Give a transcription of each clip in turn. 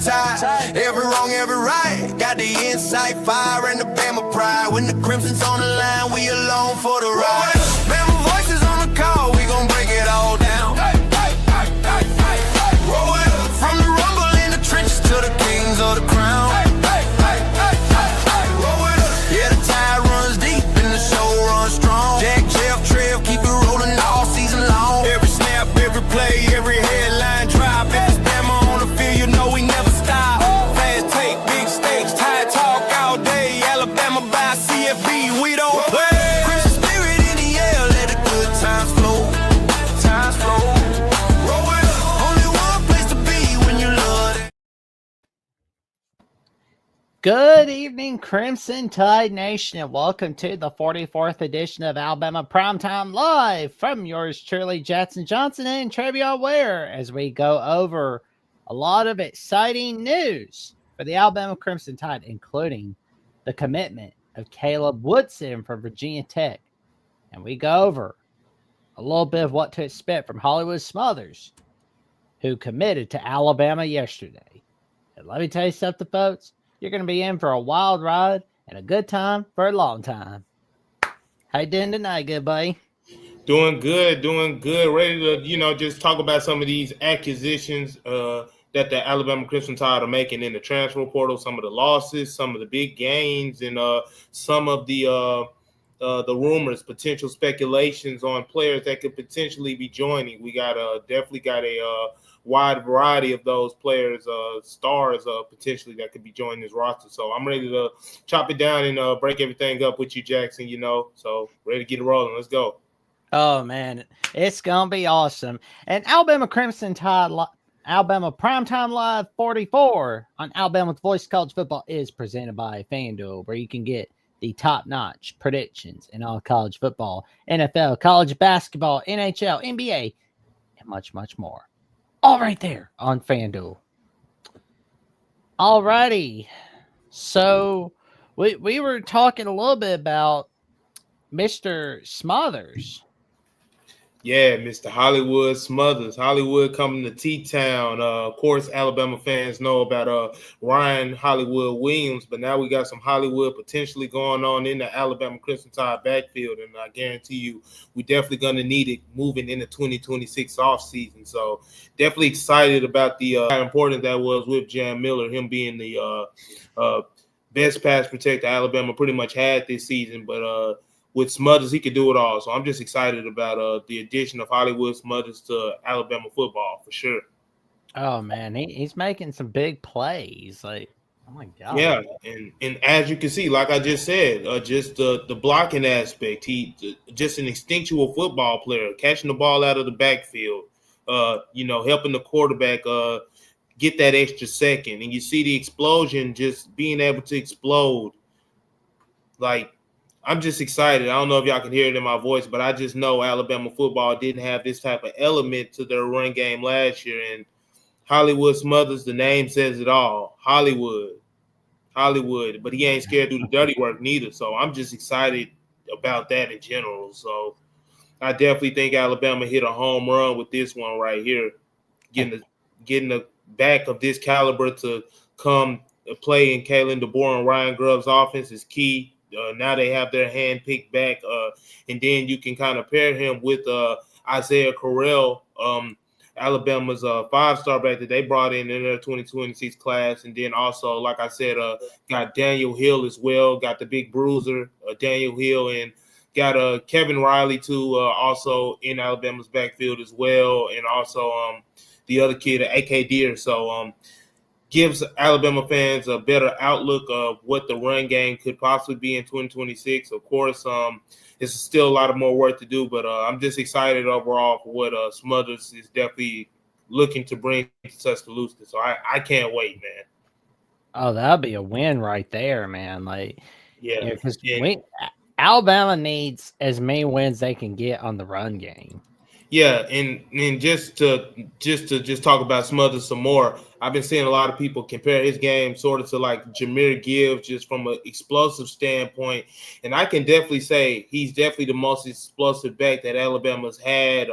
tide. Every wrong, every right. Got the insight, fire, and the Bama pride. When the crimson's on the line, we alone for the ride. Bama voices on the call, we gon' break it all down. Roll it up. From the rumble in the trenches to the kings of the crown. Roll it up. Yeah, the tide runs deep and the show runs strong. Jack, Jeff, Trev, keep it rolling all season long. Every snap, every play, every headline drop. If it's Bama on the field, you know we never stop. Fast take, big stakes, Tide talk all day. Alabama by CFB, we don't play. Crimson spirit in the air, let the good times flow. Times flow. Roll it up. Only one place to be when you love it. Good evening, Crimson Tide Nation, and welcome to the 44th edition of Alabama Primetime Live from yours truly, Jackson Johnson and Trevion Ware, as we go over a lot of exciting news for the Alabama Crimson Tide, including the commitment of Caleb Woodson from Virginia Tech. And we go over a little bit of what to expect from Hollywood Smothers, who committed to Alabama yesterday. And let me tell you something, folks. You're going to be in for a wild ride and a good time for a long time. How you doing tonight, good buddy? Doing good. Ready to, just talk about some of these acquisitions that the Alabama Crimson Tide are making in the transfer portal, some of the losses, some of the big gains, and some of the rumors, potential speculations on players that could potentially be joining. We definitely got a wide variety of those players, stars potentially that could be joining this roster. So I'm ready to chop it down and break everything up with you, Jackson, So ready to get it rolling. Let's go. Oh, man. It's going to be awesome. And Alabama Crimson Tide, Alabama Primetime Live 44 on Alabama's Voice of College Football is presented by FanDuel, where you can get the top-notch predictions in all college football, NFL, college basketball, NHL, NBA, and much, much more. All right there on FanDuel. All righty. So we were talking a little bit about Mr. Smothers. Yeah, Mr. Hollywood Smothers. Hollywood coming to T-Town. Of course, Alabama fans know about Ryan Hollywood Williams, but now we got some Hollywood potentially going on in the Alabama Crimson Tide backfield, and I guarantee you we're definitely going to need it moving into 2026 offseason. So definitely excited about how important that was with Jam Miller, him being the best pass protector Alabama pretty much had this season, but with Smothers, he could do it all. So I'm just excited about the addition of Hollywood Smothers to Alabama football for sure. Oh, man, he's making some big plays. Like, oh, my God. Yeah, and as you can see, like I just said, just the blocking aspect. He just an instinctual football player, catching the ball out of the backfield, helping the quarterback get that extra second. And you see the explosion, just being able to explode. Like, I'm just excited. I don't know if y'all can hear it in my voice, but I just know Alabama football didn't have this type of element to their run game last year. And Hollywood Smothers, the name says it all. Hollywood. But he ain't scared to do the dirty work neither. So I'm just excited about that in general. So I definitely think Alabama hit a home run with this one right here. Getting the back of this caliber to come play in Kalen DeBoer and Ryan Grubb's offense is key. Now they have their hand picked back, and then you can kind of pair him with Isaiah Correll, Alabama's 5-star back that they brought in their 2026 class. And then also, like I said, got Daniel Hill as well, got the big bruiser, Daniel Hill, and got Kevin Riley, too, also in Alabama's backfield as well, and also the other kid, A.K. Deer. So gives Alabama fans a better outlook of what the run game could possibly be in 2026. Of course, it's still a lot of more work to do, but I'm just excited overall for what Smothers is definitely looking to bring to Tuscaloosa. So I can't wait, man. Oh, that'll be a win right there, man. Like, yeah, because Alabama needs as many wins they can get on the run game. Yeah, and just to talk about Smothers some more, I've been seeing a lot of people compare his game sort of to like Jahmyr Gibbs, just from an explosive standpoint. And I can definitely say he's definitely the most explosive back that Alabama's had.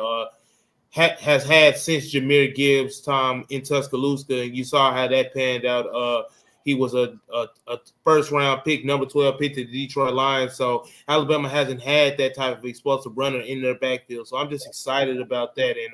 has had since Jahmyr Gibbs' time in Tuscaloosa, and you saw how that panned out. He was a first round pick, number 12 pick to the Detroit Lions. So Alabama hasn't had that type of explosive runner in their backfield. So I'm just excited about that. And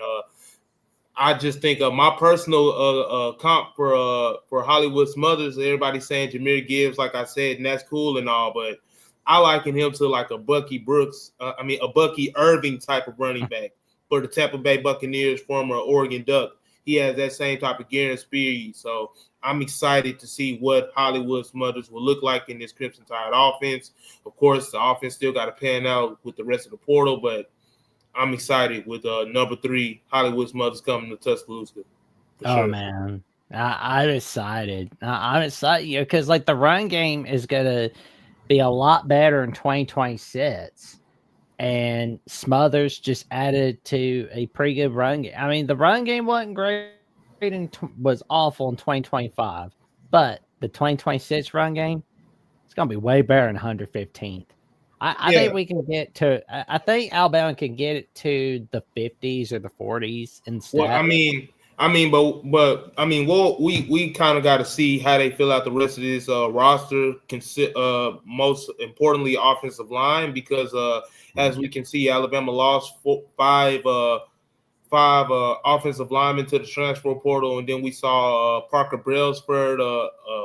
I just think my personal comp for Hollywood Smothers, everybody's saying Jahmyr Gibbs, like I said, and that's cool and all, but I liken him to like a Bucky Brooks, a Bucky Irving type of running back for the Tampa Bay Buccaneers, former Oregon Duck. He has that same type of gear and speed. So I'm excited to see what Hollywood Smothers will look like in this Crimson Tide offense. Of course, the offense still got to pan out with the rest of the portal, but I'm excited with number 3 Hollywood Smothers coming to Tuscaloosa. Oh man, I'm excited. I'm excited because like the run game is gonna be a lot better in 2026, and Smothers just added to a pretty good run game. I mean, the run game wasn't great was awful in 2025, but the 2026 run game it's gonna be way better than 115th. I think we can get to. I think Alabama can get it to the 50s or the 40s instead. Well, we kind of got to see how they fill out the rest of this roster. Most importantly, offensive line, because as we can see, Alabama lost five offensive linemen to the transfer portal, and then we saw Parker Brailsford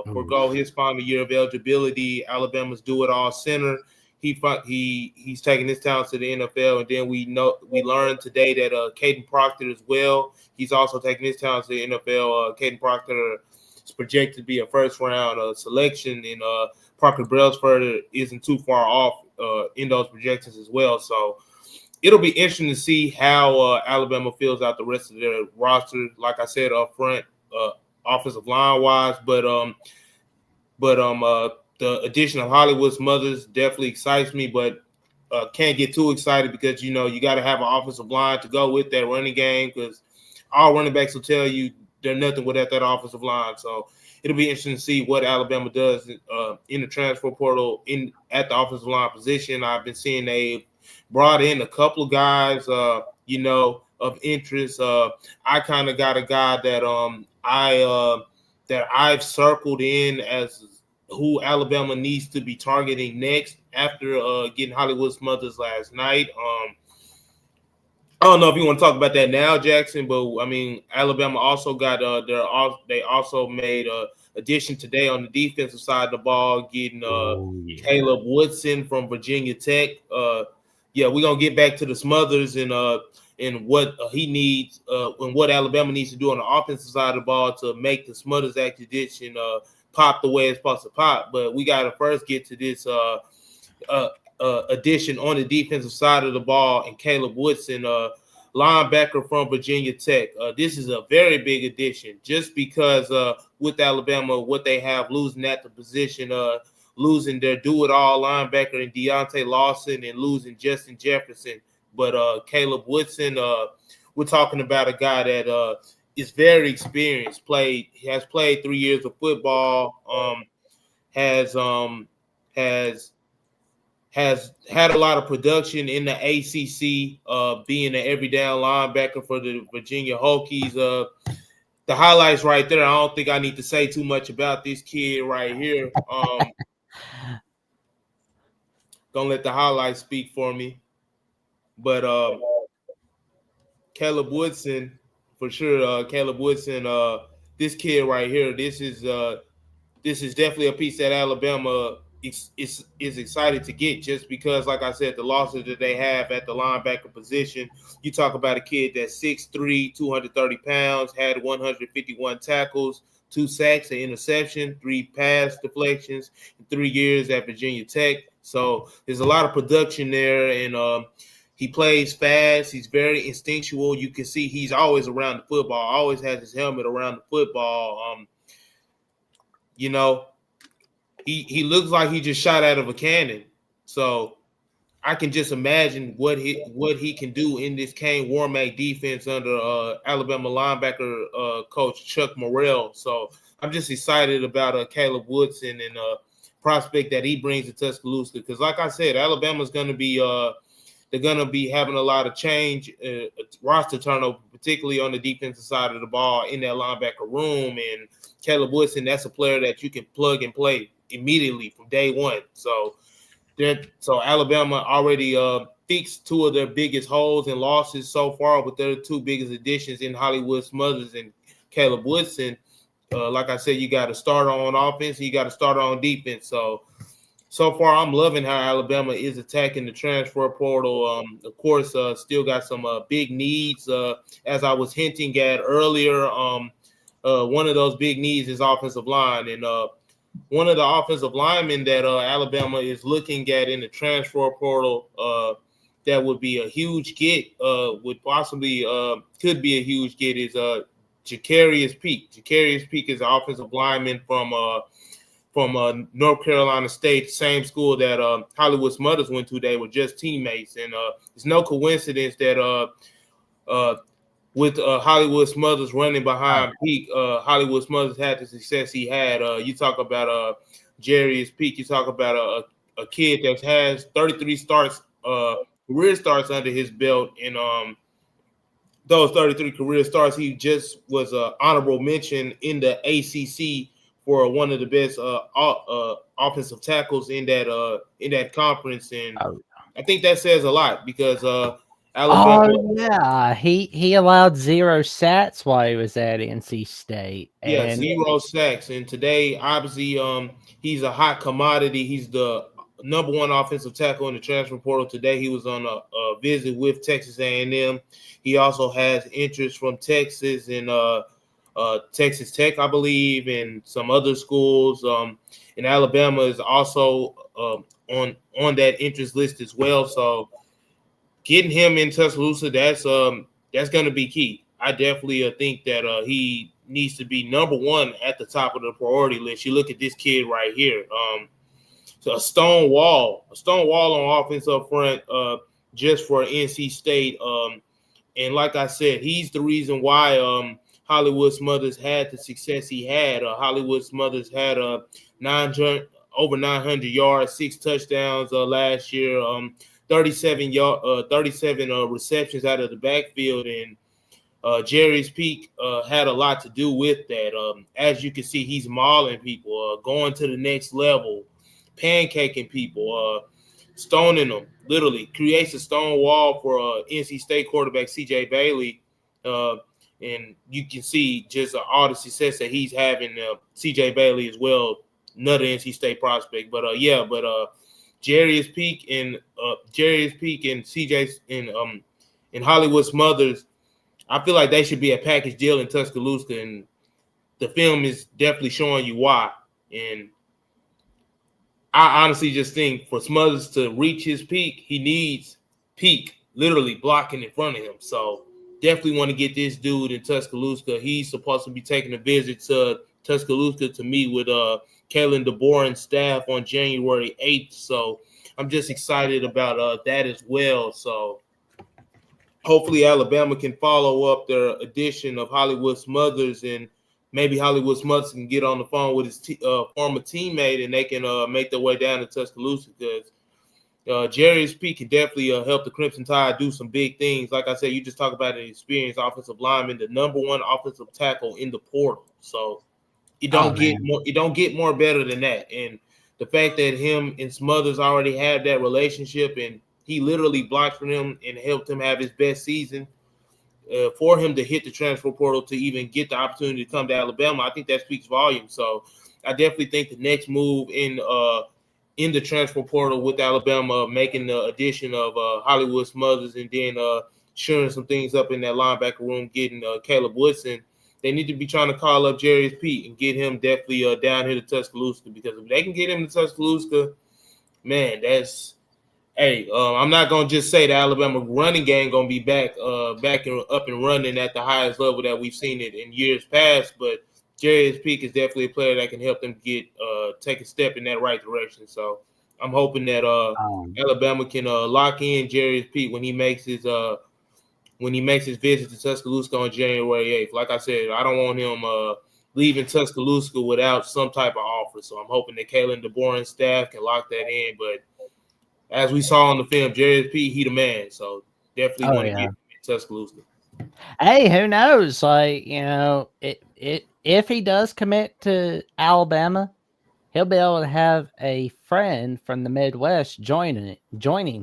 forego his final year of eligibility. Alabama's do-it-all center. He's taking his talents to the NFL, and then we learned today that Caden Proctor as well. He's also taking his talents to the NFL. Caden Proctor is projected to be a first-round selection, and Parker Brailsford isn't too far off in those projections as well. So it'll be interesting to see how Alabama fills out the rest of their roster. Like I said up front, offensive line-wise, but the addition of Hollywood Smothers definitely excites me, but can't get too excited because, you got to have an offensive line to go with that running game, because all running backs will tell you they're nothing without that offensive line. So it'll be interesting to see what Alabama does in the transfer portal at the offensive line position. I've been seeing they brought in a couple of guys, of interest. I kind of got a guy that I've circled in as who Alabama needs to be targeting next after getting Hollywood Smothers last night. I don't know if you want to talk about that now, Jackson, but I mean, Alabama also got they also made a addition today on the defensive side of the ball, getting Caleb Woodson from Virginia Tech. We're gonna get back to the Smothers and what he needs and what Alabama needs to do on the offensive side of the ball to make the Smothers acquisition pop the way it's supposed to pop. But we got to first get to this addition on the defensive side of the ball, and Caleb Woodson, linebacker from Virginia Tech. This is a very big addition just because with Alabama, what they have losing at the position, losing their do-it-all linebacker in Deontay Lawson and losing Justin Jefferson. But Caleb Woodson, we're talking about a guy that is very experienced, has played 3 years of football, has had a lot of production in the ACC, being an every down linebacker for the Virginia Hokies. The highlights right there, I don't think I need to say too much about this kid right here. Gonna let the highlights speak for me. But Caleb Woodson, for sure, Caleb Woodson, this kid right here, this is definitely a piece that Alabama is excited to get, just because, like I said, the losses that they have at the linebacker position. You talk about a kid that's 6'3", 230 pounds, had 151 tackles, 2 sacks, an interception, 3 pass deflections, in 3 years at Virginia Tech. So there's a lot of production there, and he plays fast. He's very instinctual. You can see he's always around the football, always has his helmet around the football. He looks like he just shot out of a cannon. So I can just imagine what he can do in this Kane Warmack defense under Alabama linebacker coach Chuck Morrell. So I'm just excited about Caleb Woodson and prospect that he brings to Tuscaloosa, because, like I said, Alabama's going to be they're gonna be having a lot of change, roster turnover, particularly on the defensive side of the ball in that linebacker room. And Caleb Woodson, that's a player that you can plug and play immediately from day one. So Alabama already fixed two of their biggest holes and losses so far with their two biggest additions in Hollywood Smothers and Caleb Woodson. Like I said, you got to start on offense, you got to start on defense. So far, I'm loving how Alabama is attacking the transfer portal. Of course, still got some big needs. As I was hinting at earlier, one of those big needs is offensive line. And one of the offensive linemen that Alabama is looking at in the transfer portal that would be a huge get, could be a huge get, is Jacarius Peak. Jacarius Peak is an offensive lineman from North Carolina State, same school that Hollywood Smothers went to. They were just teammates, and it's no coincidence that with Hollywood Smothers running behind Peak, Hollywood Smothers had the success he had. You talk about Jarius Peak, you talk about a kid that has 33 career starts under his belt, and those 33 career starts, he just was an honorable mention in the ACC for one of the best offensive tackles in that conference, and I think that says a lot because Alabama. Oh yeah, he allowed 0 sacks while he was at NC State. Yeah, And 0 sacks, and today obviously he's a hot commodity. He's the number one offensive tackle in the transfer portal today. He was on a visit with Texas A&M. He also has interest from Texas and Texas Tech, I believe, and some other schools. And Alabama is also on that interest list as well. So getting him in Tuscaloosa, that's going to be key. I definitely think that he needs to be number one at the top of the priority list. You look at this kid right here. So a stone wall on offense up front, just for NC State. And like I said, he's the reason why Hollywood Smothers had the success he had. Hollywood Smothers had over 900 yards, 6 touchdowns last year, 37 receptions out of the backfield, and Jarius Peak had a lot to do with that. As you can see, he's mauling people, going to the next level, pancaking people, stoning them, literally creates a stone wall for NC State quarterback C.J. Bailey. And you can see just all the success that he's having. C.J. Bailey as well, another NC State prospect. But Jarius Peak and C.J. and Hollywood Smothers, I feel like they should be a package deal in Tuscaloosa, and the film is definitely showing you why. And I honestly just think for Smothers to reach his peak, he needs Peak literally blocking in front of him. So definitely want to get this dude in Tuscaloosa. He's supposed to be taking a visit to Tuscaloosa to meet with Kalen DeBoer and staff on January 8th. So I'm just excited about that as well. So hopefully Alabama can follow up their addition of Hollywood Smothers, and maybe Hollywood Smothers can get on the phone with his former teammate, and they can make their way down to Tuscaloosa, because Jarius Peak can definitely help the Crimson Tide do some big things. Like I said, you just talk about an experienced offensive lineman, the number one offensive tackle in the portal. So it don't get more better than that. And the fact that him and Smothers already have that relationship, and he literally blocked for him and helped him have his best season, for him to hit the transfer portal to even get the opportunity to come to Alabama, I think that speaks volumes. So I definitely think the next move in the transfer portal with Alabama, making the addition of Hollywood Smothers, and then shoring some things up in that linebacker room, getting Caleb Woodson, they need to be trying to call up Jarius Peak and get him definitely down here to Tuscaloosa, because if they can get him to Tuscaloosa, man, that's – hey, I'm not gonna just say the Alabama running game gonna be back and up and running at the highest level that we've seen it in years past, but Jarius Peak is definitely a player that can help them get take a step in that right direction. So I'm hoping that Alabama can lock in Jarius Peak when he makes his visit to Tuscaloosa on January 8th. Like I said, I don't want him leaving Tuscaloosa without some type of offer. So I'm hoping that Kalen DeBoer and staff can lock that in, but as we saw on the film, Jerry P, he the man. So definitely want to get him in Tuscaloosa. Hey, who knows? Like, if he does commit to Alabama, he'll be able to have a friend from the Midwest joining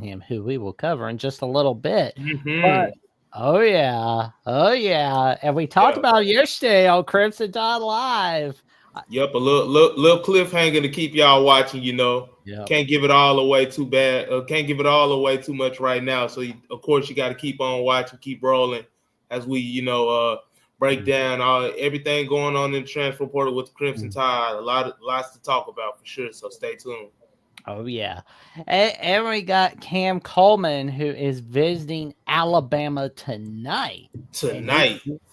him, who we will cover in just a little bit. But oh yeah, and we talked about it yesterday on Crimson Tide Live. Yep, a little cliffhanger to keep y'all watching. Can't give it all away too bad. Can't give it all away too much right now. So of course you got to keep on watching, keep rolling as we break down everything going on in the transfer portal with the Crimson Tide. Lots to talk about for sure. So stay tuned. Oh yeah, and we got Cam Coleman, who is visiting Alabama tonight.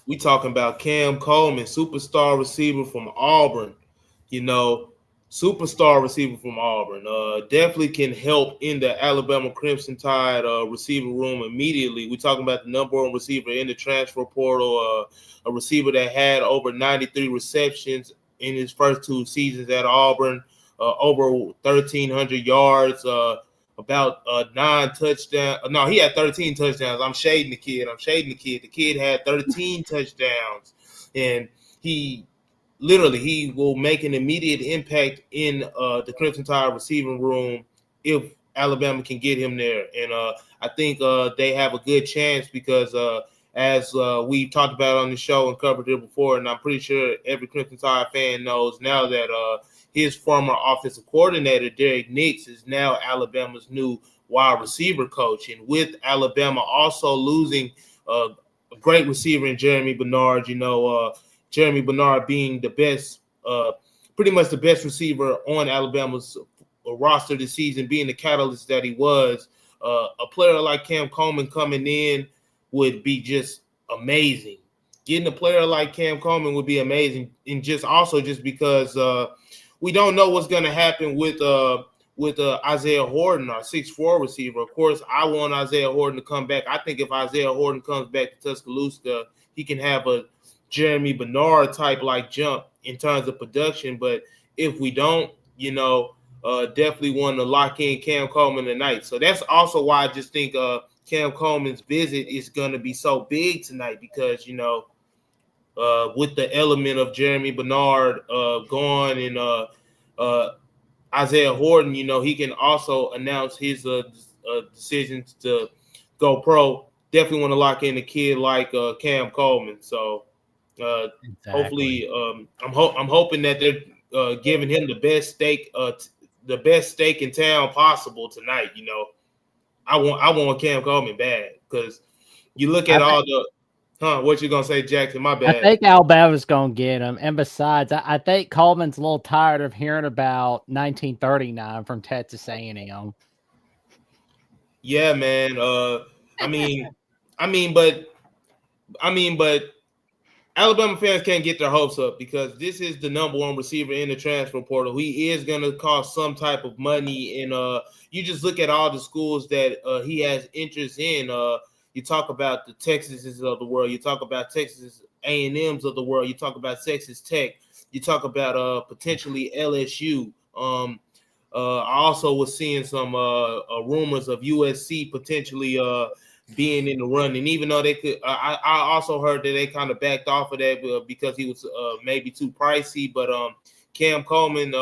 We talking about Cam Coleman, superstar receiver from Auburn. Superstar receiver from Auburn. Definitely can help in the Alabama Crimson Tide receiver room immediately. We're talking about the number one receiver in the transfer portal, a receiver that had over 93 receptions in his first 2 seasons at Auburn, over 1,300 yards, about 9 touchdowns. No, he had 13 touchdowns. I'm shading the kid. The kid had 13 touchdowns, and he will make an immediate impact in the Crimson Tide receiving room if Alabama can get him there. And I think they have a good chance because as we talked about on the show and covered it before, and I'm pretty sure every Crimson Tide fan knows now that his former offensive coordinator, Derek Nix, is now Alabama's new wide receiver coach. And with Alabama also losing a great receiver in Jeremy Bernard, Jeremy Bernard being the best, pretty much the best receiver on Alabama's roster this season, being the catalyst that he was, a player like Cam Coleman coming in would be just amazing. Getting a player like Cam Coleman would be amazing, and just because we don't know what's going to happen with Isaiah Horton, our 6'4" receiver. Of course, I want Isaiah Horton to come back. I think if Isaiah Horton comes back to Tuscaloosa, he can have a Jeremy Bernard type like jump in terms of production. But if we don't, definitely want to lock in Cam Coleman tonight. So that's also why I just think Cam Coleman's visit is going to be so big tonight because, with the element of Jeremy Bernard gone and Isaiah Horton, he can also announce his decisions to go pro. Definitely want to lock in a kid like Cam Coleman. So hopefully, I'm hoping that they're giving him the best steak in town possible tonight. I want Cam Coleman bad because you look at what you gonna say, Jackson? My bad. I think Alabama's gonna get him, and besides, I think Coleman's a little tired of hearing about 1939 from Texas A&M. Yeah, man. But Alabama fans can't get their hopes up because this is the number one receiver in the transfer portal. He is going to cost some type of money. And you just look at all the schools that he has interest in. You talk about the Texases of the world. You talk about Texas A&Ms of the world. You talk about Texas Tech. You talk about potentially LSU. I also was seeing some rumors of USC potentially being in the run, and even though they could, I also heard that they kind of backed off of that because he was maybe too pricey. But Cam Coleman,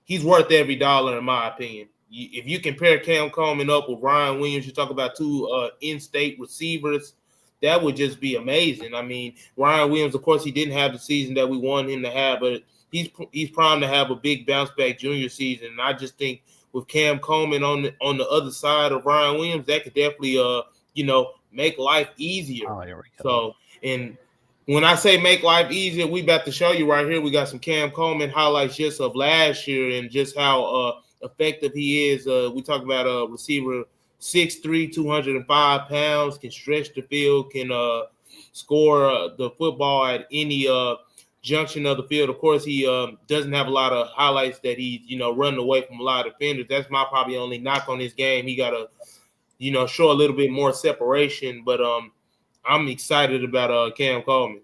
he's worth every dollar in my opinion. If you compare Cam Coleman up with Ryan Williams, you talk about 2 in-state receivers, that would just be amazing. I mean, Ryan Williams, of course, he didn't have the season that we wanted him to have, but he's primed to have a big bounce back junior season. And I just think with Cam Coleman on the other side of Ryan Williams, that could definitely make life easier. Oh, here we go. So, and when I say make life easier, we about to show you right here. We got some Cam Coleman highlights just of last year and just how effective he is. We talk about a receiver 6'3", 205 pounds, can stretch the field, can score the football at any junction of the field. Of course, he doesn't have a lot of highlights that he's running away from a lot of defenders. That's my probably only knock on his game. He got to show a little bit more separation. But I'm excited about Cam Coleman.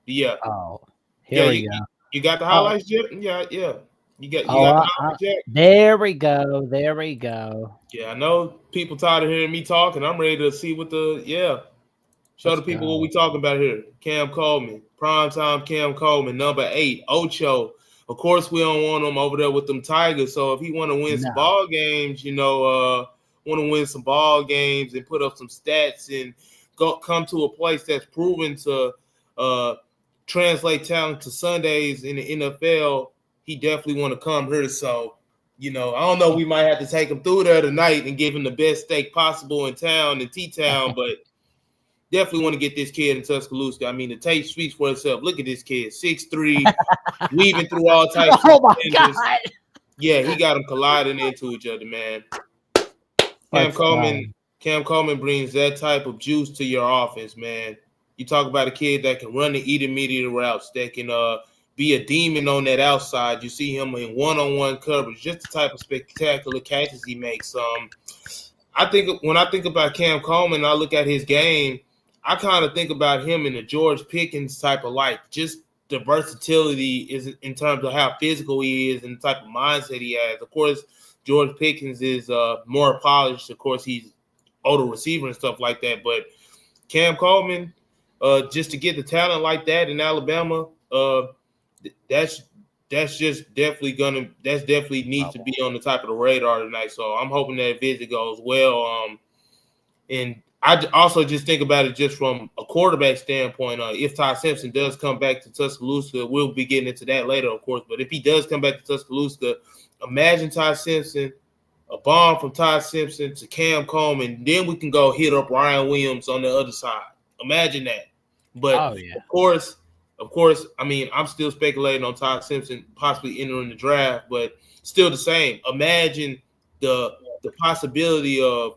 Yeah. Oh, here we go. You got the highlights, Jim? Yeah. You got the knowledge, Jack? There we go. There we go. Yeah, I know people tired of hearing me talking. I'm ready to see what show Let's the people go. what we talking about here. Cam Coleman, primetime Cam Coleman, number 8, Ocho. Of course, we don't want him over there with them Tigers. So if he want to win some ball games, want to win some ball games and put up some stats and come to a place that's proven to translate talent to Sundays in the NFL, he definitely want to come here. So, I don't know. We might have to take him through there tonight and give him the best steak possible in town, in T-Town, but definitely want to get this kid in Tuscaloosa. I mean, the tape speaks for itself. Look at this kid, 6'3", weaving through all types Oh of my defenders. God. Yeah, he got them colliding into each other, man. Cam Coleman brings that type of juice to your offense, man. You talk about a kid that can run the intermediate routes, that can be a demon on that outside. You see him in one-on-one coverage, just the type of spectacular catches he makes. I think when I think about Cam Coleman, I look at his game, I kind of think about him in the George Pickens type of light. Just the versatility is in terms of how physical he is and the type of mindset he has. Of course, George Pickens is more polished. Of course, he's older receiver and stuff like that. But Cam Coleman, just to get the talent like that in Alabama, that's definitely needs to be on the top of the radar tonight. So I'm hoping that visit goes well. And I also just think about it just from a quarterback standpoint. If Ty Simpson does come back to Tuscaloosa, we'll be getting into that later, of course. But if he does come back to Tuscaloosa, imagine Ty Simpson, a bomb from Ty Simpson to Cam Coleman, then we can go hit up Ryan Williams on the other side. Imagine that. But of course, I mean, I'm still speculating on Ty Simpson possibly entering the draft, but still the same. Imagine the possibility of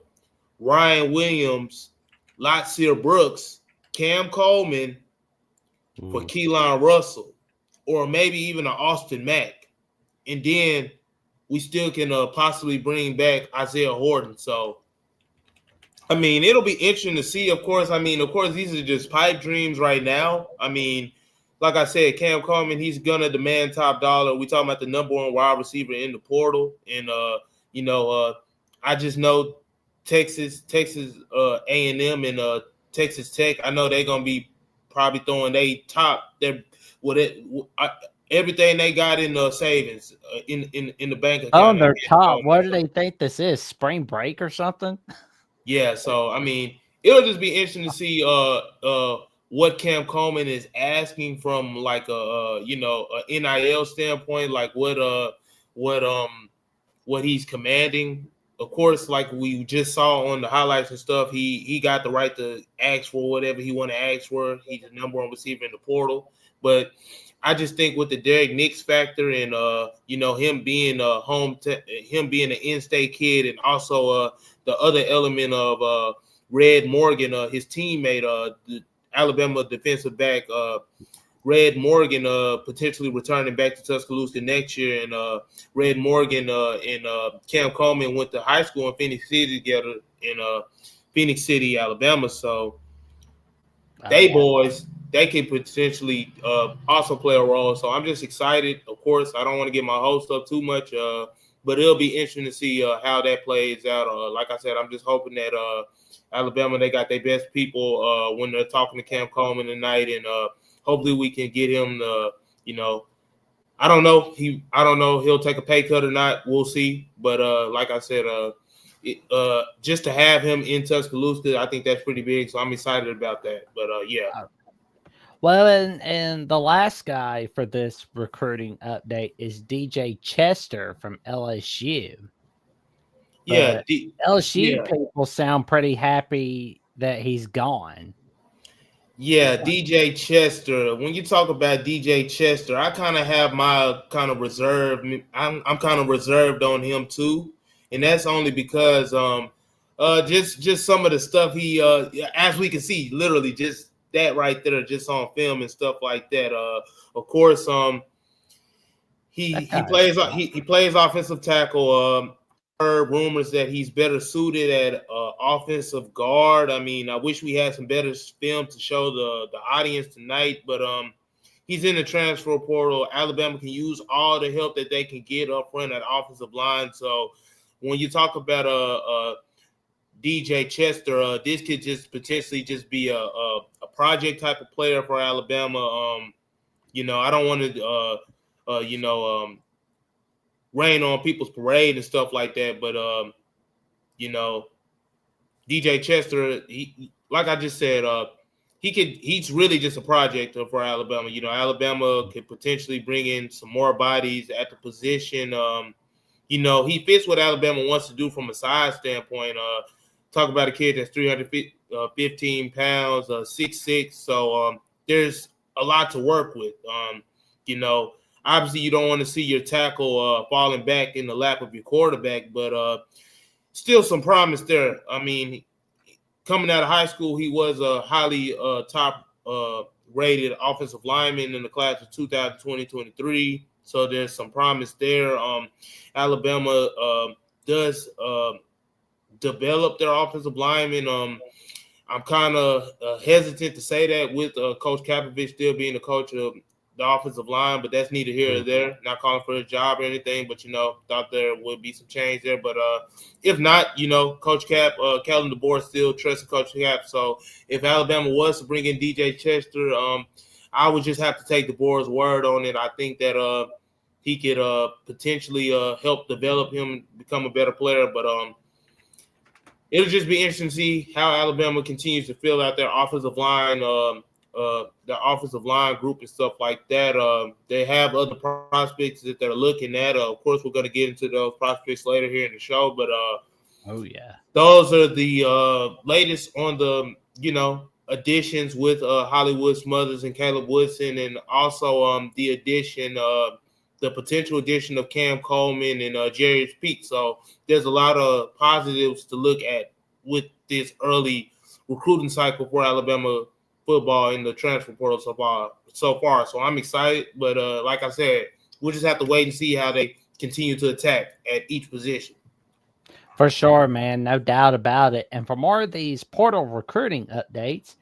Ryan Williams, Latsir Brooks, Cam Coleman for Keelan Russell, or maybe even an Austin Mack. And then we still can possibly bring back Isaiah Horton. So, I mean, it'll be interesting to see. Of course, these are just pipe dreams right now. I mean, like I said, Cam Coleman, he's gonna demand top dollar. We talking about the number 1 wide receiver in the portal, and I just know Texas A&M and Texas Tech. I know they're gonna be probably throwing everything they got in savings in the bank account. On their top. What do they think this is? Spring break or something? Yeah, so I mean, it'll just be interesting to see what Cam Coleman is asking from like a NIL standpoint, like what he's commanding. Of course, like we just saw on the highlights and stuff, he got the right to ask for whatever he want to ask for. He's the number 1 receiver in the portal, but I just think with the Derek Nix factor and him being him being an in-state kid, and also the other element of Red Morgan, his teammate, the Alabama defensive back, Red Morgan potentially returning back to Tuscaloosa next year, and Red Morgan and Cam Coleman went to high school in Phoenix City together in Phoenix City, Alabama. So boys, they can potentially also play a role. So I'm just excited. Of course, I don't want to get my hopes up too much, but it'll be interesting to see how that plays out. Like I said, I'm just hoping that Alabama, they got their best people when they're talking to Cam Coleman tonight, and hopefully we can get him I don't know. He'll take a pay cut or not. We'll see. But like I said, just to have him in Tuscaloosa, I think that's pretty big. So I'm excited about that. But yeah. Well, and the last guy for this recruiting update is DJ Chester from LSU. Yeah, LSU people sound pretty happy that he's gone. Yeah, DJ Chester. When you talk about DJ Chester, I kind of have my kind of reserve. I'm kind of reserved on him too, and that's only because just some of the stuff he as we can see, literally just that right there, just on film and stuff like that. Of course, he plays offensive tackle. Heard rumors that he's better suited at offensive guard. I mean, I wish we had some better film to show the audience tonight, but he's in the transfer portal. Alabama can use all the help that they can get up front at offensive line. So when you talk about DJ Chester, this could just potentially just be a project type of player for Alabama. I don't want to rain on people's parade and stuff like that, but DJ Chester, he, like I just said, he's really just a project for Alabama. Alabama could potentially bring in some more bodies at the position. He fits what Alabama wants to do from a size standpoint. Talk about a kid that's 315 pounds, 6'6". So there's a lot to work with. Obviously you don't want to see your tackle falling back in the lap of your quarterback, but still some promise there. I mean, coming out of high school, he was a highly top rated offensive lineman in the class of 2020-23. So there's some promise there. Alabama does develop their offensive linemen. I'm kind of hesitant to say that with Coach Kapovich still being the coach of the offensive line, but that's neither here or there. Not calling for a job or anything, but thought there would be some change there. But if not, Coach Cap, Kellen DeBoer still trusts Coach Cap. So if Alabama was to bring in DJ Chester, I would just have to take DeBoer's word on it. I think that he could potentially help develop him, become a better player. But it'll just be interesting to see how Alabama continues to fill out their offensive line. The offensive line group and stuff like that. They have other prospects that they're looking at. Of course, we're going to get into those prospects later here in the show, but those are the latest on the additions with Hollywood Smothers and Caleb Woodson, and also the potential addition of Cam Coleman and Jarius Peak. So there's a lot of positives to look at with this early recruiting cycle for Alabama football in the transfer portal so far. So I'm excited, but like I said, we'll just have to wait and see how they continue to attack at each position. For sure, man. No doubt about it. And for more of these portal recruiting updates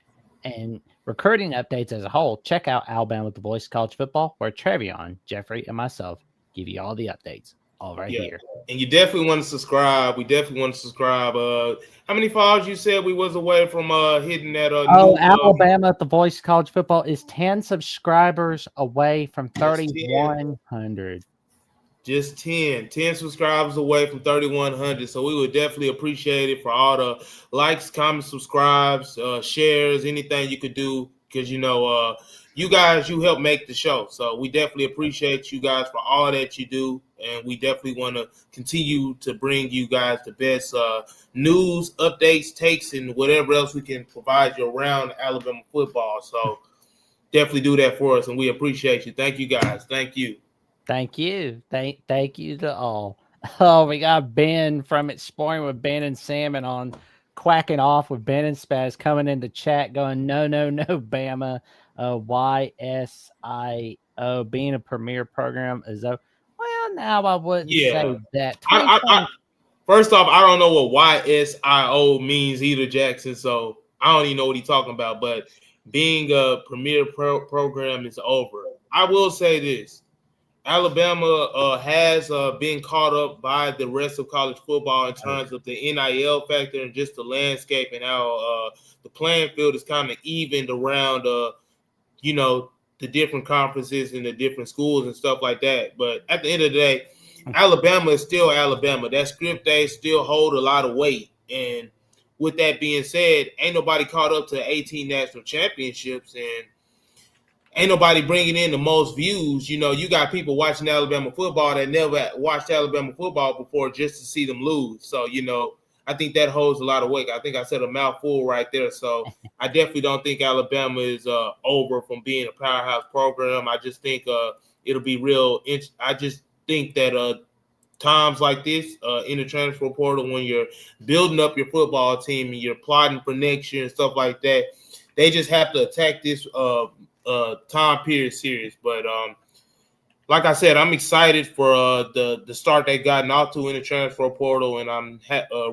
and recruiting updates as a whole, check out Alabama with the Voice of College Football, where Trevion, Jeffrey, and myself give you all the updates all right here. And you definitely want to subscribe. We definitely want to subscribe. How many followers you said we was away from hitting that? Alabama at the Voice of College Football is 10 subscribers away from 3,100. Just 10 subscribers away from 3,100. So we would definitely appreciate it for all the likes, comments, subscribes, shares, anything you could do, because you guys, you help make the show. So we definitely appreciate you guys for all that you do, and we definitely want to continue to bring you guys the best news, updates, takes, and whatever else we can provide you around Alabama football. So definitely do that for us, and we appreciate you. Thank you, guys. Thank you. Thank you. Thank you to all. Oh, we got Ben from Exploring with Ben and Salmon on Quacking Off with Ben and Spaz coming into chat going, no, Bama. YSIO being a premier program is well, now I wouldn't say that. First off, I don't know what YSIO means either, Jackson. So I don't even know what he's talking about. But being a premier program is over. I will say this. Alabama has been caught up by the rest of college football in terms of the NIL factor and just the landscape and how the playing field is kind of evened around, the different conferences and the different schools and stuff like that. But at the end of the day, Alabama is still Alabama. That script they still hold a lot of weight. And with that being said, ain't nobody caught up to 18 national championships, and ain't nobody bringing in the most views. You got people watching Alabama football that never watched Alabama football before just to see them lose. So, I think that holds a lot of weight. I think I said a mouthful right there. So I definitely don't think Alabama is over from being a powerhouse program. I just think it'll be real. I just think that times like this in the transfer portal, when you're building up your football team and you're plotting for next year and stuff like that, they just have to attack this time period serious. But like I said, I'm excited for the start they gotten off to in the transfer portal, and I'm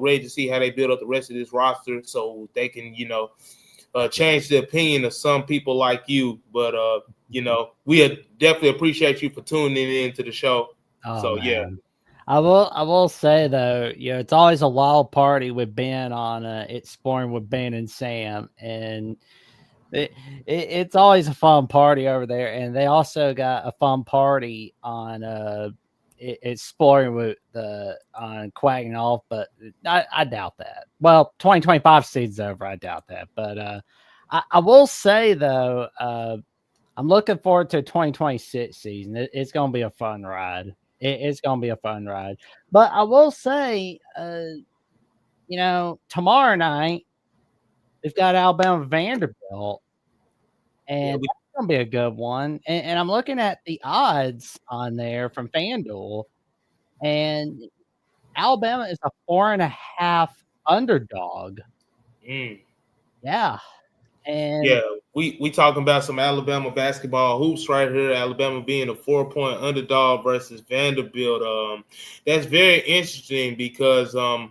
ready to see how they build up the rest of this roster so they can, change the opinion of some people like you. But we definitely appreciate you for tuning in to the show. Oh, So, man. yeah. I will say though, it's always a wild party with Ben on It's Sporting with Ben and Sam, and it's always a fun party over there. And they also got a fun party on it's Sporting with on Quagging Off, but I doubt that. Well, 2025 season's over, I doubt that. But I will say though, I'm looking forward to 2026 season. It's going to be a fun ride. It's going to be a fun ride. But I will say, tomorrow night, we've got Alabama Vanderbilt, and that's going to be a good one. And I'm looking at the odds on there from FanDuel, and Alabama is a 4.5 underdog. Yeah. And yeah, we talking about some Alabama basketball hoops right here. Alabama being a 4-point underdog versus Vanderbilt. That's very interesting because for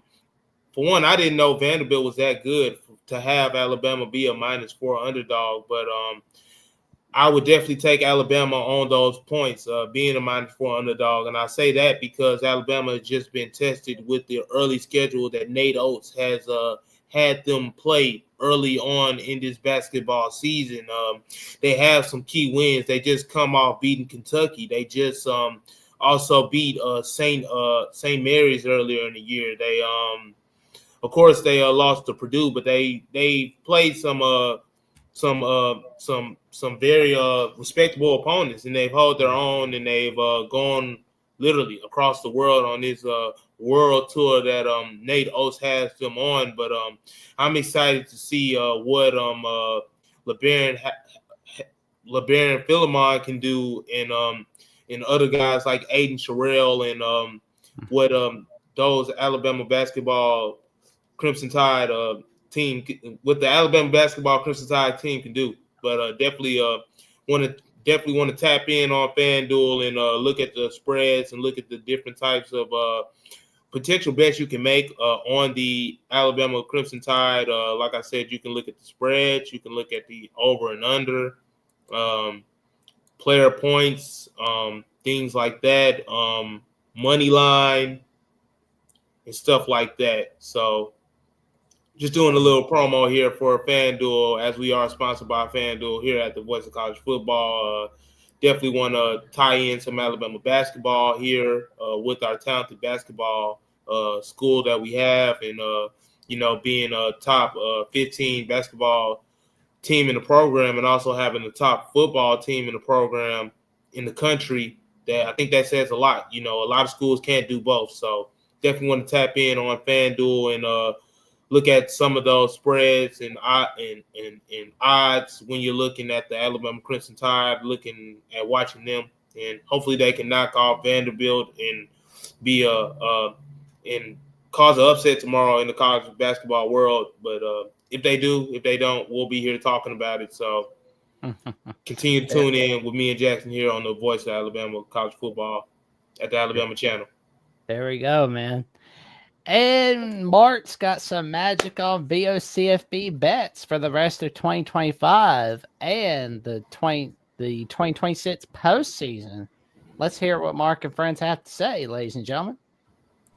one, I didn't know Vanderbilt was that good to have Alabama be a -4 underdog, but I would definitely take Alabama on those points, being a -4 underdog. And I say that because Alabama has just been tested with the early schedule that Nate Oates has had them play early on in this basketball season. They have some key wins. They just come off beating Kentucky. They just also beat St. Mary's earlier in the year. They of course they lost to Purdue, but they played some very respectable opponents, and they've held their own, and they've gone literally across the world on this world tour that Nate Oates has them on. But I'm excited to see what LeBaron Philemon can do, and other guys like Aiden Sherrill, and what those Alabama basketball Crimson Tide team, what the Alabama basketball Crimson Tide team can do. But definitely want to tap in on FanDuel and look at the spreads and look at the different types of potential bets you can make on the Alabama Crimson Tide. Like I said, you can look at the spreads, you can look at the over and under, player points, things like that, money line, and stuff like that. So just doing a little promo here for FanDuel, as we are sponsored by FanDuel here at the Voice of College Football. Definitely want to tie in some Alabama basketball here with our talented basketball school that we have, and being a top 15 basketball team in the program, and also having the top football team in the program in the country. That I think that says a lot. A lot of schools can't do both, so definitely want to tap in on FanDuel and look at some of those spreads and odds when you're looking at the Alabama Crimson Tide, looking at watching them, and hopefully they can knock off Vanderbilt and be and cause an upset tomorrow in the college basketball world. But if they do, if they don't, we'll be here talking about it. So continue to tune in with me and Jackson here on the Voice of Alabama College Football at the Alabama channel. There we go, man. And Mark's got some magic on VOCFB bets for the rest of 2025 and the 2026 postseason. Let's hear what Mark and friends have to say, ladies and gentlemen.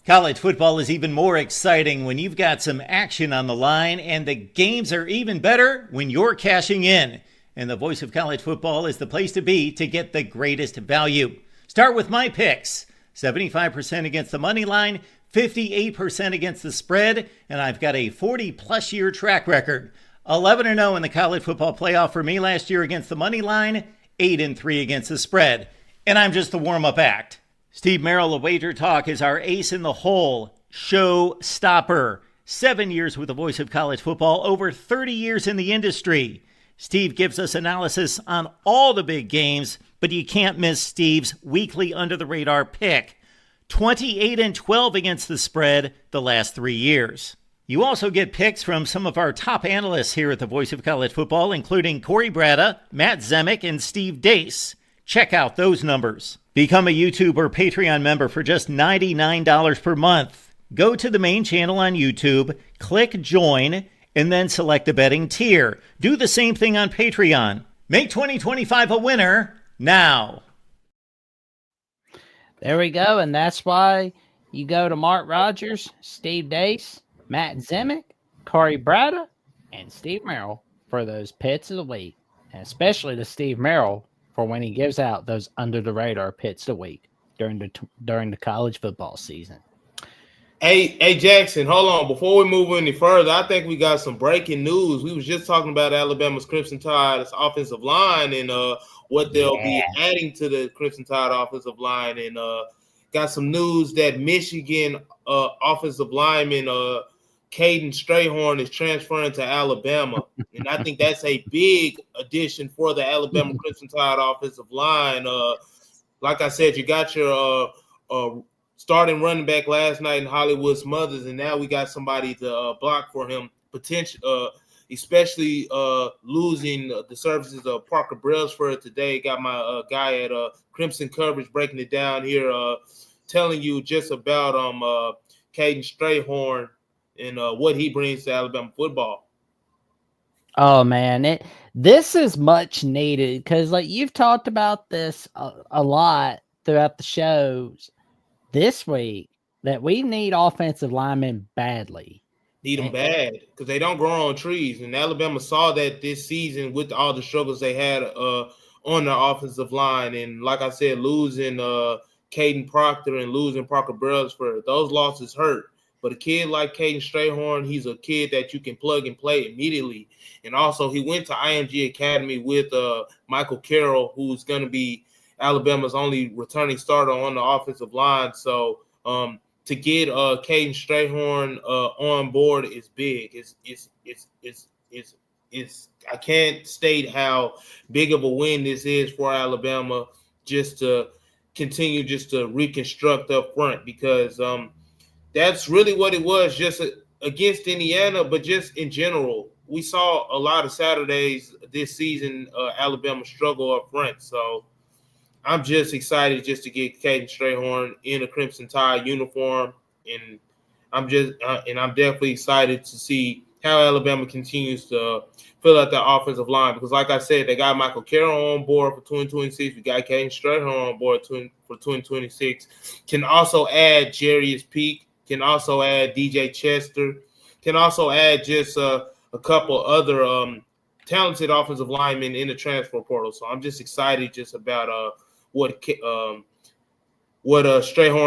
College football is even more exciting when you've got some action on the line, and the games are even better when you're cashing in. And the Voice of College Football is the place to be to get the greatest value. Start with my picks. 75% against the money line, 58% against the spread, and I've got a 40-plus year track record. 11-0 in the college football playoff for me last year against the money line, 8-3 against the spread. And I'm just the warm-up act. Steve Merrill of Wager Talk is our ace in the hole, show stopper. 7 years with the Voice of College Football, over 30 years in the industry. Steve gives us analysis on all the big games, but you can't miss Steve's weekly under-the-radar pick. 28-12 against the spread the last 3 years. You also get picks from some of our top analysts here at the Voice of College Football, including Corey Bratta, Matt Zemek, and Steve Dace. Check out those numbers. Become a YouTube or Patreon member for just $99 per month. Go to the main channel on YouTube, click join, and then select the betting tier. Do the same thing on Patreon. Make 2025 a winner now. There we go, and that's why you go to Mark Rogers, Steve Dace, Matt Zimick, Corey Brada, and Steve Merrill for those pits of the week, and especially to Steve Merrill for when he gives out those under-the-radar pits of the week during the college football season. Hey, Jackson, hold on. Before we move any further, I think we got some breaking news. We was just talking about Alabama's Crimson Tide's offensive line and what they'll be adding to the Crimson Tide offensive line, and got some news that Michigan offensive lineman Caden Strayhorn is transferring to Alabama, and I think that's a big addition for the Alabama Crimson Tide offensive line. Like I said, you got your starting running back last night in Hollywood Smothers, and now we got somebody to block for him. Especially losing the services of Parker Brailsford today. Got my guy at Crimson Coverage breaking it down here, telling you just about Caden Strayhorn and what he brings to Alabama football. Oh man, this is much needed because, like, you've talked about this a lot throughout the shows this week, that we need offensive linemen badly. Need them bad because they don't grow on trees, and Alabama saw that this season with all the struggles they had on their offensive line, and like I said, losing Caden Proctor and losing Parker Brailsford, those losses hurt. But a kid like Caden Strayhorn, he's a kid that you can plug and play immediately. And also, he went to IMG Academy with Michael Carroll, who's going to be Alabama's only returning starter on the offensive line. So to get Caden Strayhorn on board is big. It's I can't state how big of a win this is for Alabama, just to continue just to reconstruct up front, because that's really what it was, just against Indiana, but just in general. We saw a lot of Saturdays this season, Alabama struggle up front. So I'm just excited just to get Caden Strayhorn in a Crimson Tide uniform, and I'm definitely excited to see how Alabama continues to fill out their offensive line, because like I said, they got Michael Carroll on board for 2026. We got Caden Strayhorn on board for 2026. Can also add Jarius Peak, can also add DJ Chester, can also add just a couple other talented offensive linemen in the transfer portal. So I'm just excited just about what Strayhorn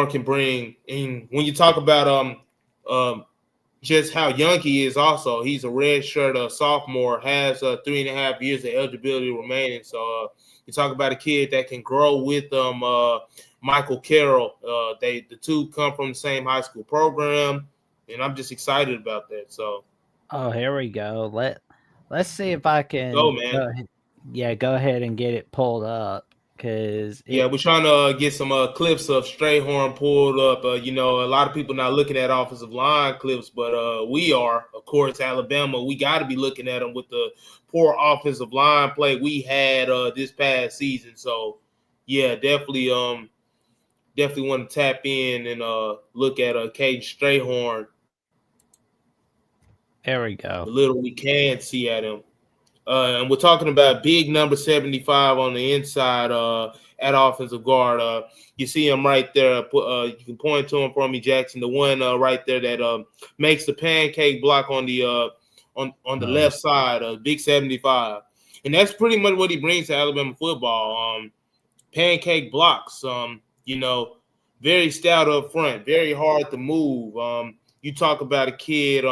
can bring. And when you talk about just how young he is, also he's a redshirt sophomore, has 3.5 years of eligibility remaining. So you talk about a kid that can grow with Michael Carroll. The two come from the same high school program, and I'm just excited about that. So, here we go. Let's see if I can go, man. Go ahead and get it pulled up, because we're trying to get some clips of Strayhorn pulled up. A lot of people not looking at offensive line clips, but we are, of course, Alabama. We got to be looking at them with the poor offensive line play we had this past season. So, yeah, definitely want to tap in and look at Caden Strayhorn. There we go. The little we can see at him. And we're talking about big number 75 on the inside at offensive guard. You see him right there. You can point to him for me, Jackson. The one right there that makes the pancake block on the on the left side, big 75. And that's pretty much what he brings to Alabama football. Pancake blocks, very stout up front, very hard to move. You talk about a kid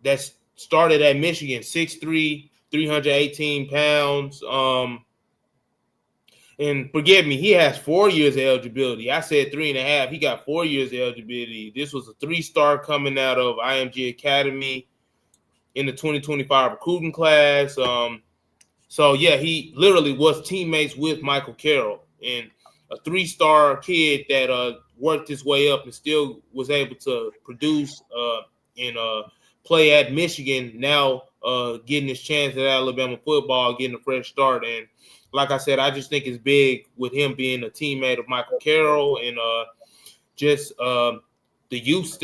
that's started at Michigan, 6'3", 318 pounds. And forgive me, he has 4 years of eligibility. I said 3.5. He got 4 years of eligibility. This was a 3-star coming out of IMG Academy in the 2025 recruiting class. So, yeah, he literally was teammates with Michael Carroll, and a 3-star kid that worked his way up and still was able to produce and play at Michigan, now getting his chance at Alabama football, getting a fresh start. And like I said, I just think it's big with him being a teammate of Michael Carroll, and just the youth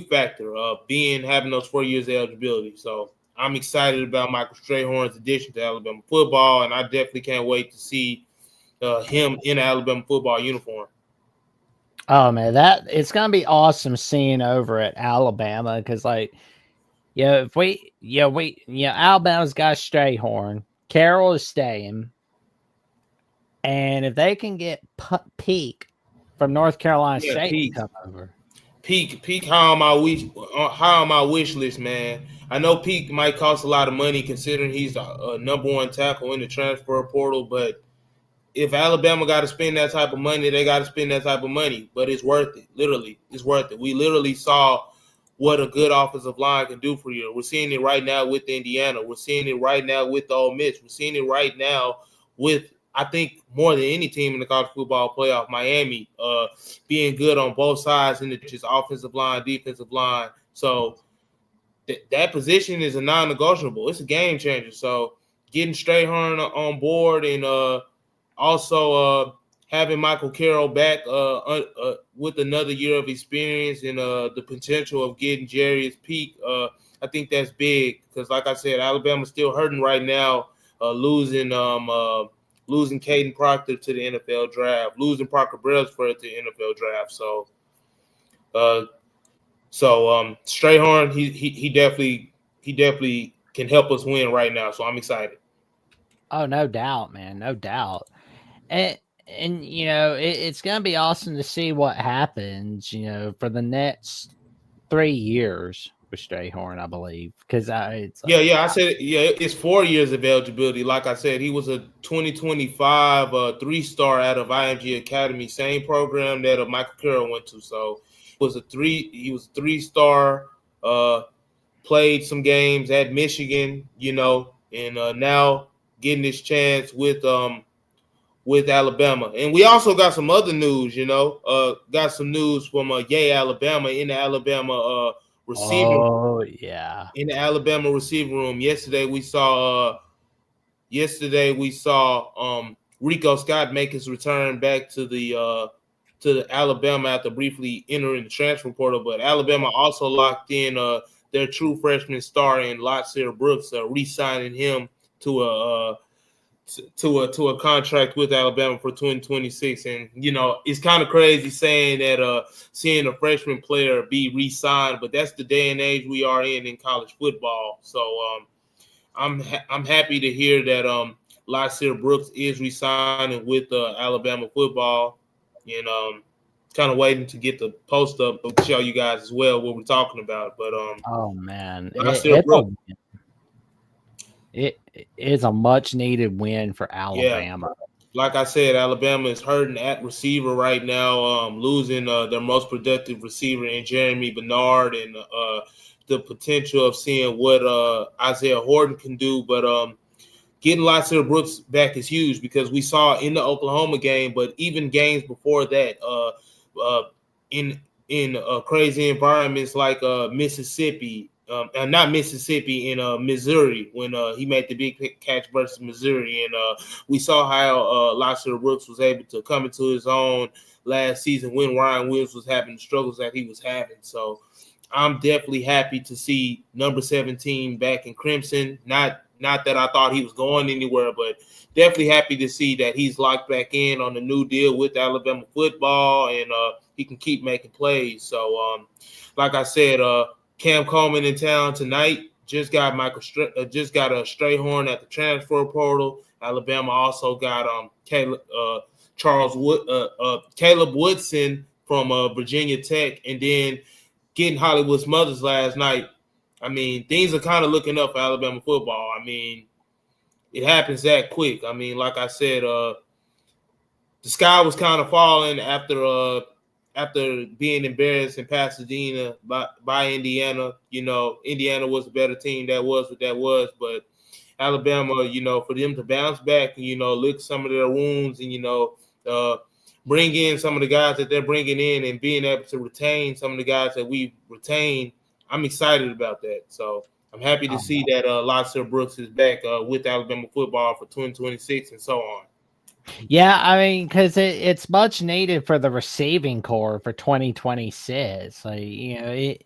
factor of having those 4 years of eligibility. So I'm excited about Michael Strayhorn's addition to Alabama football, and I definitely can't wait to see him in an Alabama football uniform. Oh man, it's gonna be awesome seeing over at Alabama because, like, if Alabama's got Strayhorn, Carroll is staying, and if they can get Peak from North Carolina Yeah, State Pete. to come over, Peak high on my wish list, man. I know Peak might cost a lot of money considering he's a number one tackle in the transfer portal, but if Alabama got to spend that type of money, they got to spend that type of money. But it's worth it. Literally, it's worth it. We literally saw what a good offensive line can do for you. We're seeing it right now with Indiana. We're seeing it right now with Ole Miss. We're seeing it right now with, I think, more than any team in the college football playoff, Miami, being good on both sides in the just offensive line, defensive line. So that position is a non-negotiable. It's a game changer. So getting Strayhorn on board and also having Michael Carroll back with another year of experience and the potential of getting Jerry's Peak, I think that's big because, like I said, Alabama's still hurting right now, losing Caden Proctor to the NFL draft, losing Parker Brailsford to the NFL draft. So Strayhorn, he definitely can help us win right now. So I'm excited. oh, no doubt, man, no doubt. And it's gonna be awesome to see what happens, for the next 3 years with Strayhorn, I believe, because I said it's 4 years of eligibility. Like I said, he was a 2025 3-star out of IMG Academy, same program that Michael Carroll went to. So he was a 3-star. Played some games at Michigan, and now getting this chance with Alabama. And we also got some other news, got some news from Alabama in the Alabama receiver. Oh, yeah. In the Alabama receiver room. Yesterday we saw Rico Scott make his return back to the Alabama after briefly entering the transfer portal. But Alabama also locked in their true freshman star in Latsir Brooks, re-signing him to a contract with Alabama for 2026. And it's kind of crazy saying that seeing a freshman player be re-signed, but that's the day and age we are in college football. So I'm happy to hear that Latsir Brooks is re-signing with Alabama football, and kind of waiting to get the post up to show you guys as well what we're talking about. But oh man, Latsir Brooks. It is a much needed win for Alabama. Yeah. Like I said, Alabama is hurting at receiver right now, losing their most productive receiver in Jeremy Bernard, and the potential of seeing what Isaiah Horton can do. But getting Latsir Brooks back is huge because we saw in the Oklahoma game, but even games before that, in crazy environments like Mississippi. Not Mississippi, in Missouri, when he made the big catch versus Missouri. And we saw how Latsir Brooks was able to come into his own last season when Ryan Williams was having the struggles that he was having. So I'm definitely happy to see number 17 back in Crimson. Not that I thought he was going anywhere, but definitely happy to see that he's locked back in on the new deal with Alabama football, and he can keep making plays. So like I said, Cam Coleman in town tonight. Just got a Strayhorn at the transfer portal. Alabama also got Caleb Woodson from Virginia Tech, and then getting Hollywood Smothers last night. I mean, things are kind of looking up for Alabama football. I mean, it happens that quick. I mean, like I said, the sky was kind of falling after being embarrassed in Pasadena by Indiana. Indiana was a better team. That was what that was. But Alabama, for them to bounce back and, lick some of their wounds and, bring in some of the guys that they're bringing in and being able to retain some of the guys that we've retained, I'm excited about that. So I'm happy to see that Latsir Brooks is back with Alabama football for 2026 and so on. Yeah, I mean, because it's much needed for the receiving core for 2026. Like,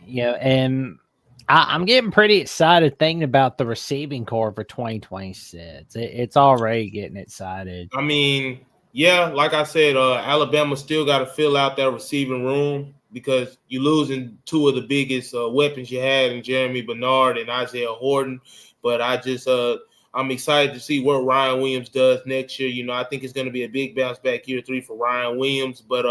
and I'm getting pretty excited thinking about the receiving core for 2026. It's already getting excited. I mean, yeah, like I said, Alabama still got to fill out that receiving room because you're losing two of the biggest weapons you had in Jeremy Bernard and Isaiah Horton. But I'm excited to see what Ryan Williams does next year. I think it's going to be a big bounce back year 3 for Ryan Williams, but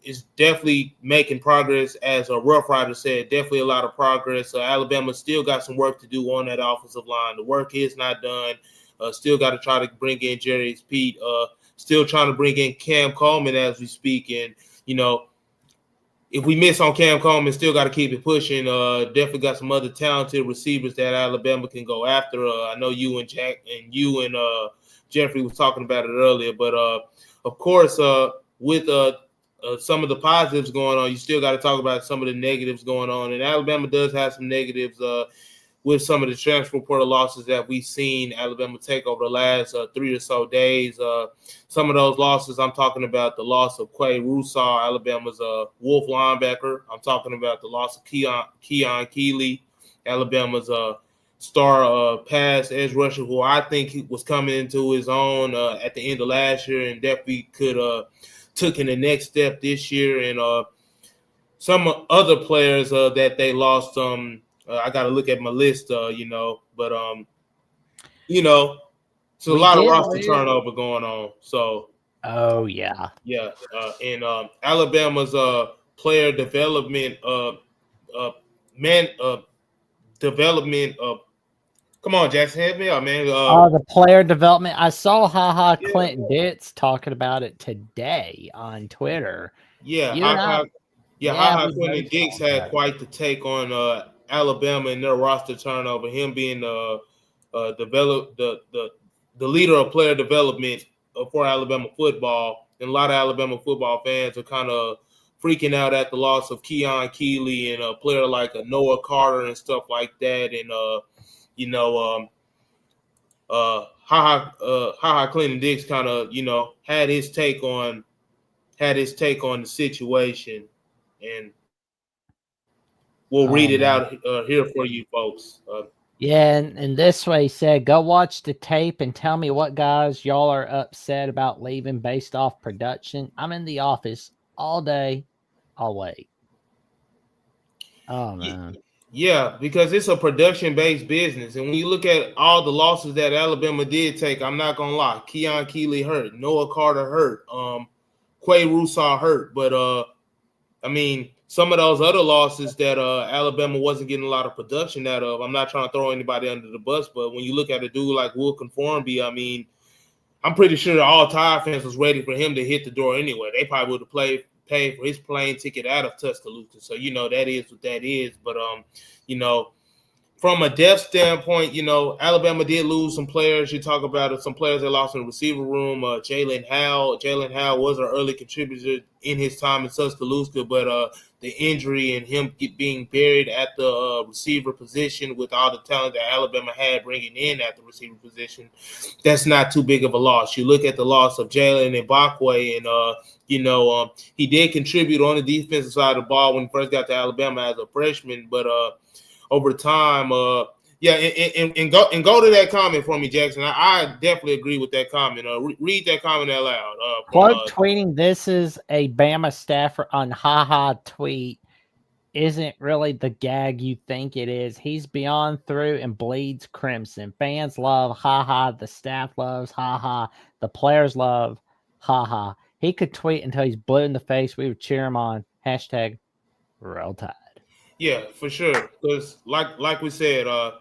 it's definitely making progress. As a Rough Rider said, definitely a lot of progress. Alabama still got some work to do on that offensive line. The work is not done. Still got to try to bring in Jerry Pete. Still trying to bring in Cam Coleman as we speak. And, if we miss on Cam Coleman, still got to keep it pushing. Definitely got some other talented receivers that Alabama can go after. I know you and Jeffrey was talking about it earlier. But, of course, with some of the positives going on, you still got to talk about some of the negatives going on. And Alabama does have some negatives with some of the transfer portal losses that we've seen Alabama take over the last 3 or so days. Some of those losses, I'm talking about the loss of Quay Russaw, Alabama's Wolf linebacker. I'm talking about the loss of Keon Keeley, Alabama's star pass edge rusher, who I think he was coming into his own at the end of last year and definitely could took in the next step this year. And some other players that they lost. I got to look at my list, but it's a lot of roster turnover going on. So, oh yeah, and Alabama's player development, development. Come on, Jackson, help me out, man. the player development. I saw Clinton Ditz talking about it today on Twitter. Clinton Dix had quite the take on Alabama and their roster turnover. Him being the leader of player development for Alabama football, and a lot of Alabama football fans are kind of freaking out at the loss of Keon Keeley and a player like Noah Carter and stuff like that. And Clinton Dix kind of had his take on the situation, and we'll read it out here for you folks. And this way he said, go watch the tape and tell me what guys y'all are upset about leaving based off production. I'm in the office all day. I'll wait. Oh, man. Yeah, because it's a production-based business. And when you look at all the losses that Alabama did take, I'm not going to lie. Keon Keeley hurt. Noah Carter hurt. Quay Russaw hurt. But, some of those other losses that Alabama wasn't getting a lot of production out of, I'm not trying to throw anybody under the bus, but when you look at a dude like Wilkin Formby, I'm pretty sure all Tide fans was ready for him to hit the door anyway. They probably would have paid for his plane ticket out of Tuscaloosa. So, that is what that is. But, from a depth standpoint, Alabama did lose some players. You talk about it, some players that lost in the receiver room. Jalen Howell. Jalen Howell was an early contributor in his time in Tuscaloosa, but the injury and him being buried at the receiver position with all the talent that Alabama had bringing in at the receiver position, that's not too big of a loss. You look at the loss of Jalen Mbakwe, and he did contribute on the defensive side of the ball when he first got to Alabama as a freshman, but over time, go to that comment for me, Jackson. I definitely agree with that comment. Read that comment out loud. Quote tweeting, this is a Bama staffer on tweet. Isn't really the gag you think it is. He's beyond through and bleeds crimson. Fans love the staff loves the players love He could tweet until he's blue in the face. We would cheer him on. Hashtag Roll Tide. Yeah, for sure. Because like we said, like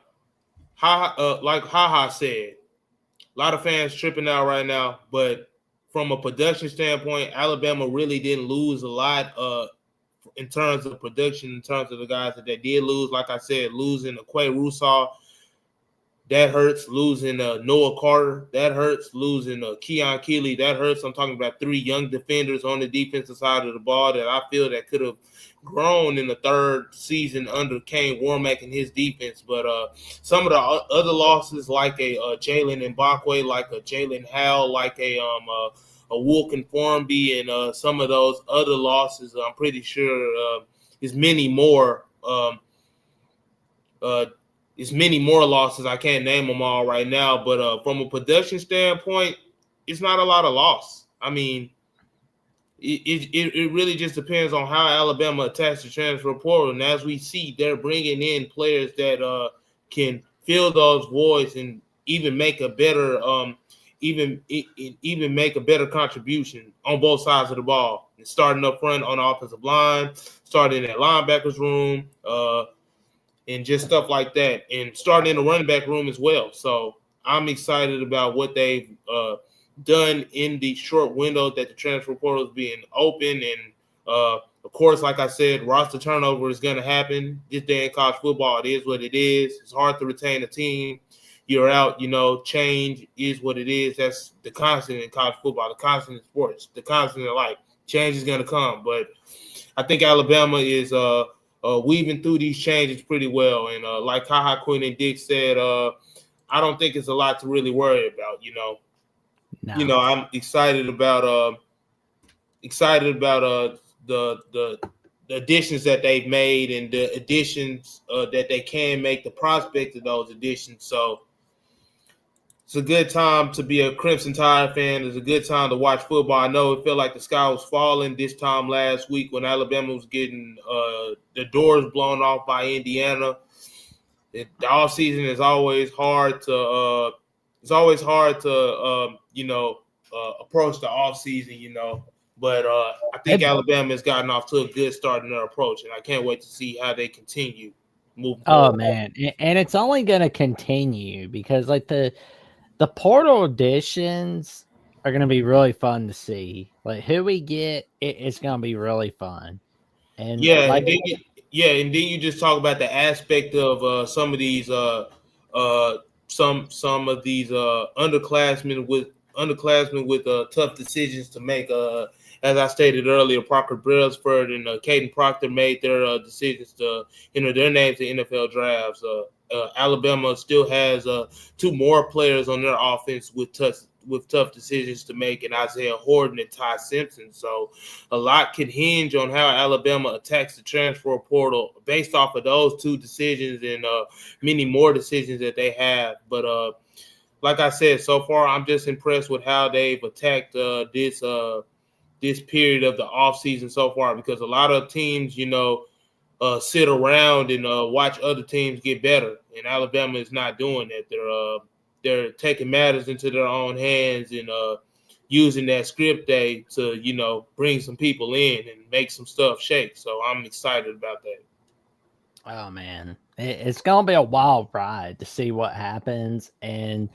said, a lot of fans tripping out right now. But from a production standpoint, Alabama really didn't lose a lot in terms of production, in terms of the guys that they did lose. Like I said, losing Quay Russaw, that hurts. Losing Noah Carter, that hurts. Losing Keon Keeley, that hurts. I'm talking about 3 young defenders on the defensive side of the ball that I feel that could have grown in the third season under Kane Warmack and his defense. But some of the other losses, like a Jalen Mbakwe, like a Jalen Howell, like a Wilkin Formby, and some of those other losses, I'm pretty sure is many more. it's many more losses. I can't name them all right now, but from a production standpoint, it's not a lot of loss. I mean, it really just depends on how Alabama attacks the transfer portal. And as we see, they're bringing in players that can fill those voids and even make a better even make a better contribution on both sides of the ball. And starting up front on the offensive line, starting at linebackers room, and just stuff like that, and starting in the running back room as well. So I'm excited about what they've done in the short window that the transfer portal is being open. And of course, like I said, roster turnover is going to happen this day in college football. It is what it is. It's hard to retain a team. You're out, change is what it is. That's the constant in college football, the constant in sports, the constant in life. Change is going to come. But I think Alabama is weaving through these changes pretty well. And like Haha Quinn and Dick said, I don't think it's a lot to really worry about, No. I'm excited about the additions that they've made and the additions that they can make, the prospect of those additions. So it's a good time to be a Crimson Tide fan. It's a good time to watch football. I know it felt like the sky was falling this time last week when Alabama was getting the doors blown off by Indiana. The offseason is always hard to approach the offseason, but I think Alabama has gotten off to a good start in their approach, and I can't wait to see how they continue moving forward. Oh man, and it's only going to continue because like the portal additions are going to be really fun to see. Like who we get, it's going to be really fun. And and then you just talk about the aspect of some of these some of these underclassmen with tough decisions to make. As I stated earlier, Parker Brailsford and Caden Proctor made their decisions to enter their names in NFL drafts. Alabama still has 2 more players on their offense with tough decisions to make, and Isaiah Horton and Ty Simpson. So a lot can hinge on how Alabama attacks the transfer portal based off of those 2 decisions and many more decisions that they have. But like I said, so far I'm just impressed with how they've attacked this period of the offseason so far, because a lot of teams, sit around and watch other teams get better, and Alabama is not doing that. They're taking matters into their own hands and using that script day to, bring some people in and make some stuff shake. So I'm excited about that. Oh man, it's going to be a wild ride to see what happens. And,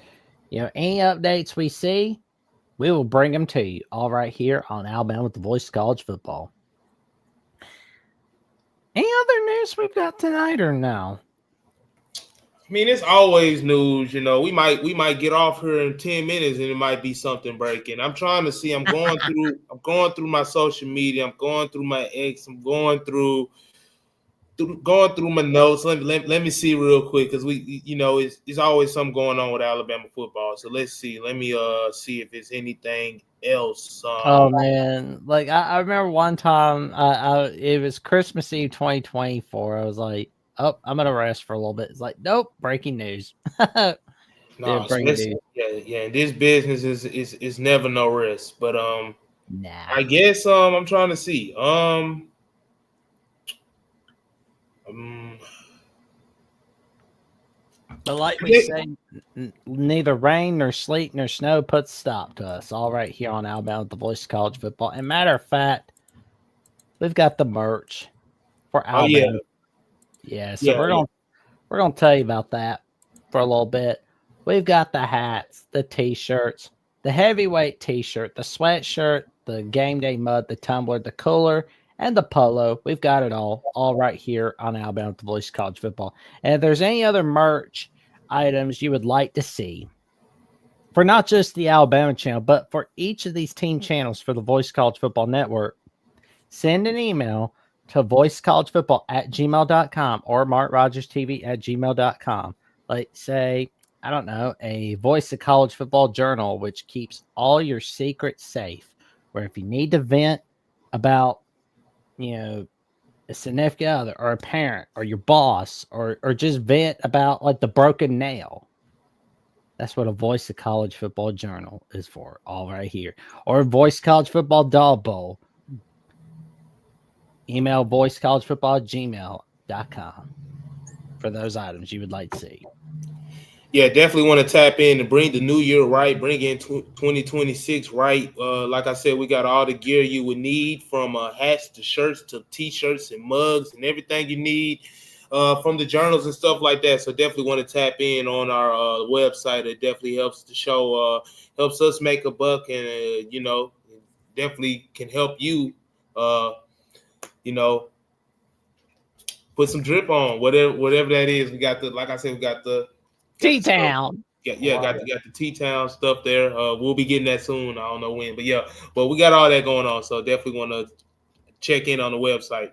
any updates we see, we will bring them to you all right here on Alabama with the Voice of College Football. Any other news we've got tonight or no? I mean, it's always news. We might get off here in 10 minutes and it might be something breaking. I'm trying to see. I'm going through my social media. I'm going through my X. I'm going through my notes. Let me see real quick, because it's always something going on with Alabama football. So let's see. Let me see if it's anything else. Oh man, like I remember one time, it was Christmas Eve 2024. I was like, oh, I'm gonna rest for a little bit. It's like, nope, breaking news. No, yeah. This business is never no rest. But nah. I guess I'm trying to see. But like we say, neither rain nor sleet nor snow puts a stop to us. All right here on Alabama with the Voice of College Football. And matter of fact, we've got the merch for Alabama. So we're gonna tell you about that for a little bit. We've got the hats, the t-shirts, the heavyweight t-shirt, the sweatshirt, the game day mug, the tumbler, the cooler, and the polo. We've got it all right here on Alabama with the Voice of College Football. And if there's any other merch items you would like to see for not just the Alabama channel, but for each of these team channels for the Voice of College Football Network, send an email to voicecollegefootball@gmail.com or MarkRogersTV@gmail.com. Like, say, I don't know, a Voice of College Football journal, which keeps all your secrets safe, where if you need to vent about, a significant other or a parent or your boss or just vent about like the broken nail. That's what a Voice of College Football Journal is for, all right here. Or Voice College Football Dog Bowl. Email voicecollegefootball@gmail.com for those items you would like to see. Yeah, definitely want to tap in and bring the new year right, bring in 2026 right. Like I said, we got all the gear you would need, from hats to shirts to t-shirts and mugs and everything you need from the journals and stuff like that. So definitely want to tap in on our website. It definitely helps the show, helps us make a buck, and definitely can help you, put some drip on whatever that is. We got like I said, we got the T-Town. got the T-Town stuff there. We'll be getting that soon. I don't know when, but we got all that going on. So definitely want to check in on the website.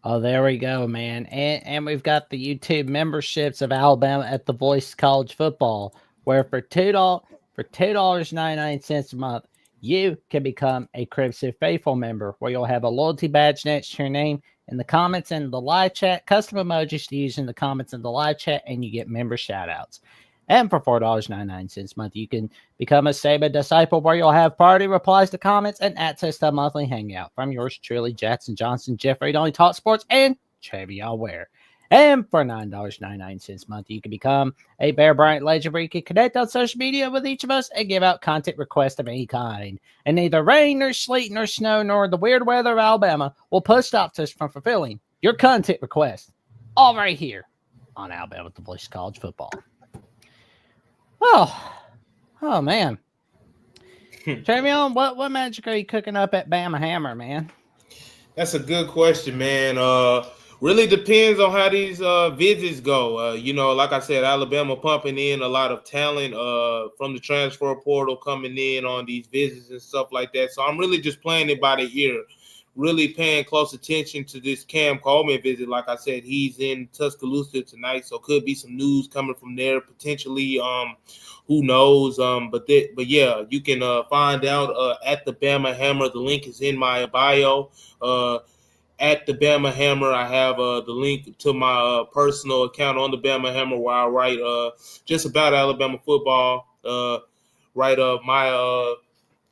Oh, there we go, man. And we've got the YouTube memberships of Alabama at the Voice College Football, where for $2.99 a month, you can become a Crimson Faithful member, where you'll have a loyalty badge next to your name in the comments and the live chat, custom emojis to use in the comments and the live chat, and you get member shout outs. And for $4.99 a month, you can become a Saban disciple, where you'll have party replies to comments and access to a monthly hangout from yours truly, Jackson Johnson, Jeffrey Only Talk Sports, and Trivia Ware. And for $9.99 a month, you can become a Bear Bryant legend, where you can connect on social media with each of us and give out content requests of any kind. And neither rain, nor sleet, nor snow, nor the weird weather of Alabama will put stop us from fulfilling your content requests, all right here on Alabama with the Voice College Football. Oh man. Travion, what magic are you cooking up at Bama Hammer, man? That's a good question, man. Really depends on how these visits go. Like I said, Alabama pumping in a lot of talent from the transfer portal, coming in on these visits and stuff like that. So I'm really just playing it by the ear, really paying close attention to this Cam Coleman visit. Like I said, he's in Tuscaloosa tonight, so could be some news coming from there potentially. Who knows? But yeah, you can find out at the Bama Hammer. The link is in my bio. At the Bama Hammer, I have the link to my personal account on the Bama Hammer, where I write just about Alabama football. Write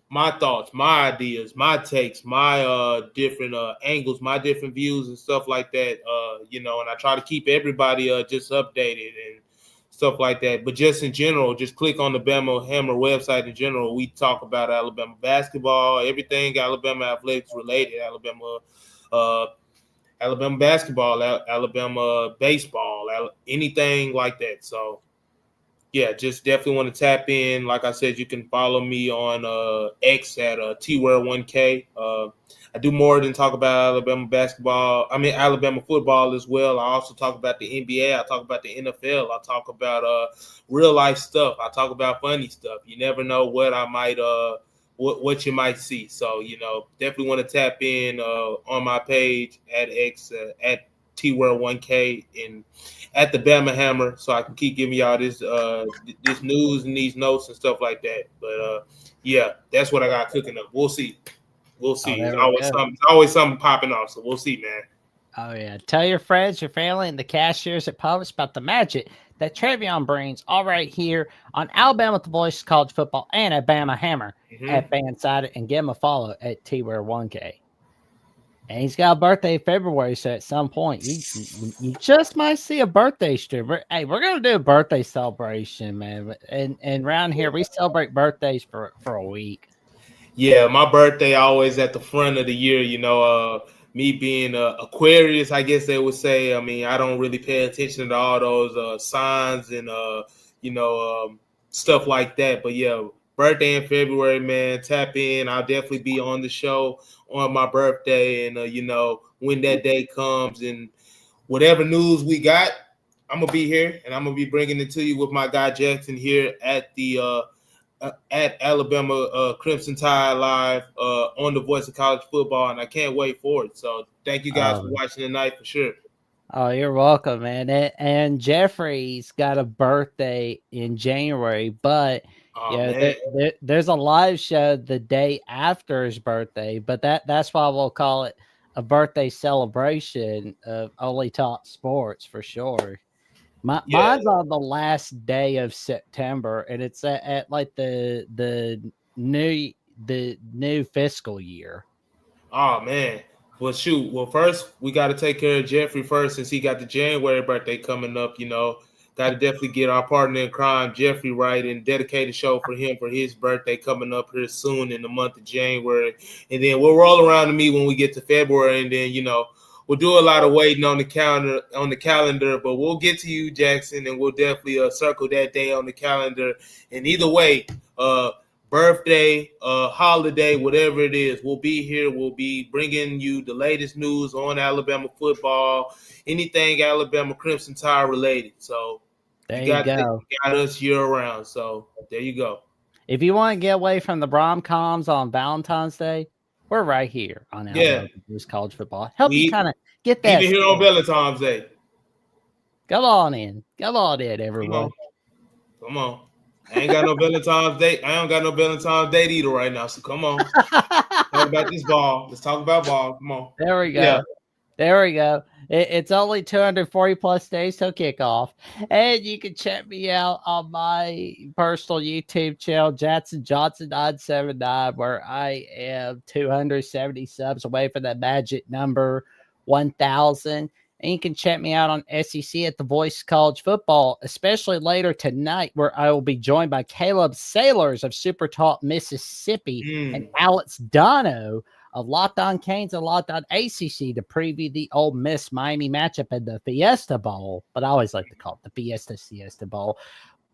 my thoughts, my ideas, my takes, my different angles, my different views and stuff like that. And I try to keep everybody just updated and stuff like that. But just in general, just click on the Bama Hammer website in general. We talk about Alabama basketball, everything Alabama athletics related, Alabama basketball, Alabama baseball, anything like that. So yeah, just definitely want to tap in. Like I said, you can follow me on X at TWare1K. I do more than talk about Alabama football as well. I also talk about the NBA. I talk about the NFL. I talk about real life stuff. I talk about funny stuff. You never know what I might what you might see. So definitely want to tap in on my page at X at TWare1K and at the Bama Hammer, so I can keep giving y'all this news and these notes and stuff like that. But yeah, that's what I got cooking up. We'll see. It's always something popping off, so we'll see, man. Oh yeah, tell your friends, your family, and the cashiers at Publix about the magic that Travion brings, all right here on Alabama with the Voice College Football and at Bama Hammer at Fanside, and give him a follow at TWare1K. And he's got a birthday in February, so at some point you just might see a birthday stream. Hey, we're gonna do a birthday celebration, man. And around here we celebrate birthdays for a week. Yeah, my birthday always at the front of the year. Me being Aquarius, I guess they would say. I mean, I don't really pay attention to all those signs and stuff like that. But yeah, birthday in February, man. Tap in. I'll definitely be on the show on my birthday, and when that day comes and whatever news we got, I'm gonna be here and I'm gonna be bringing it to you with my guy Jackson here at the at Alabama Crimson Tide Live on the Voice of College Football, and I can't wait for it. So thank you guys for watching tonight for sure. Oh, you're welcome, man. And Jeffrey's got a birthday in January, but there's a live show the day after his birthday, but that's why we'll call it a birthday celebration of Only Talk Sports for sure. Mine's on the last day of September, and it's at like the new fiscal year. Oh man. Well, shoot. Well, first we got to take care of Jeffrey first, since he got the January birthday coming up. Got to definitely get our partner in crime, Jeffrey, right, and dedicate a show for him for his birthday coming up here soon in the month of January. And then we'll roll around to me when we get to February, and then we'll do a lot of waiting on the calendar. But we'll get to you, Jackson, and we'll definitely circle that day on the calendar. And either way, birthday, holiday, whatever it is, we'll be here. We'll be bringing you the latest news on Alabama football, anything Alabama Crimson Tide related. So There you got us year round. So there you go. If you want to get away from the rom-coms on Valentine's Day, we're right here on Alabama College Football. Help you kind of get that. Even here on Valentine's Day. Come on in, everyone. Come on. I ain't got no Valentine's Day. I don't got no Valentine's Date either right now. So come on. Talk about this ball. Let's talk about ball. Come on. There we go. Yeah. There we go. It's only 240 plus days till kickoff. And you can check me out on my personal YouTube channel, Jackson Johnson 979, where I am 270 subs away from that magic number 1,000. And you can check me out on SEC at the Voice College Football, especially later tonight, where I will be joined by Caleb Sailors of Super Talk Mississippi and Alex Dono of Locked On Canes and Locked On ACC to preview the Ole Miss Miami matchup in the Fiesta Bowl. But I always like to call it the Fiesta Siesta Bowl.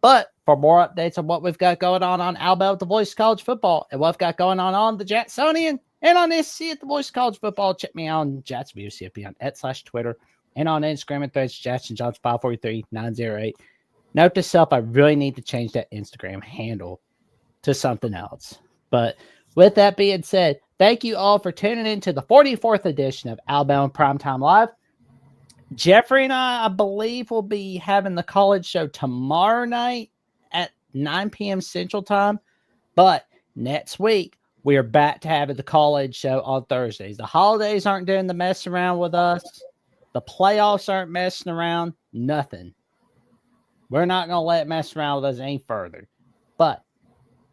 But for more updates on what we've got going on Alabama at the Voice College Football and what we've got going on the Jacksonian and on SC at the Voice College Football, check me out on Jackson UCFP on @/Twitter and on Instagram and Threads, Jackson Jones 543908. Note to self, I really need to change that Instagram handle to something else. But with that being said, thank you all for tuning in to the 44th edition of Alabama Primetime Live. Jeffrey and I believe, will be having the college show tomorrow night at 9 p.m. Central Time. But next week, we are back to having the college show on Thursdays. The holidays aren't doing the mess around with us. The playoffs aren't messing around. Nothing. We're not going to let it mess around with us any further. But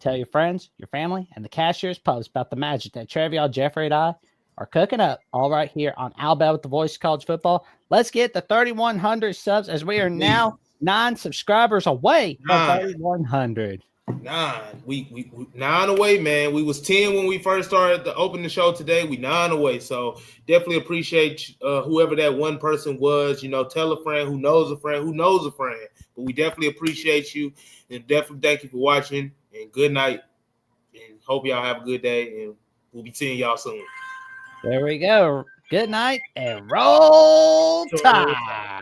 tell your friends, your family, and the Cashier's Post about the magic that Trevion, Jeffrey, and I are cooking up all right here on Alabama with the Voice of College Football. Let's get the 3,100 subs, as we are now 9 subscribers away from 3,100. 9. We 9 away, man. We was 10 when we first started to open the show today. We 9 away. So definitely appreciate whoever that one person was. Tell a friend who knows a friend who knows a friend. But we definitely appreciate you, and definitely thank you for watching. And good night. And hope y'all have a good day. And we'll be seeing y'all soon. There we go. Good night and roll tide.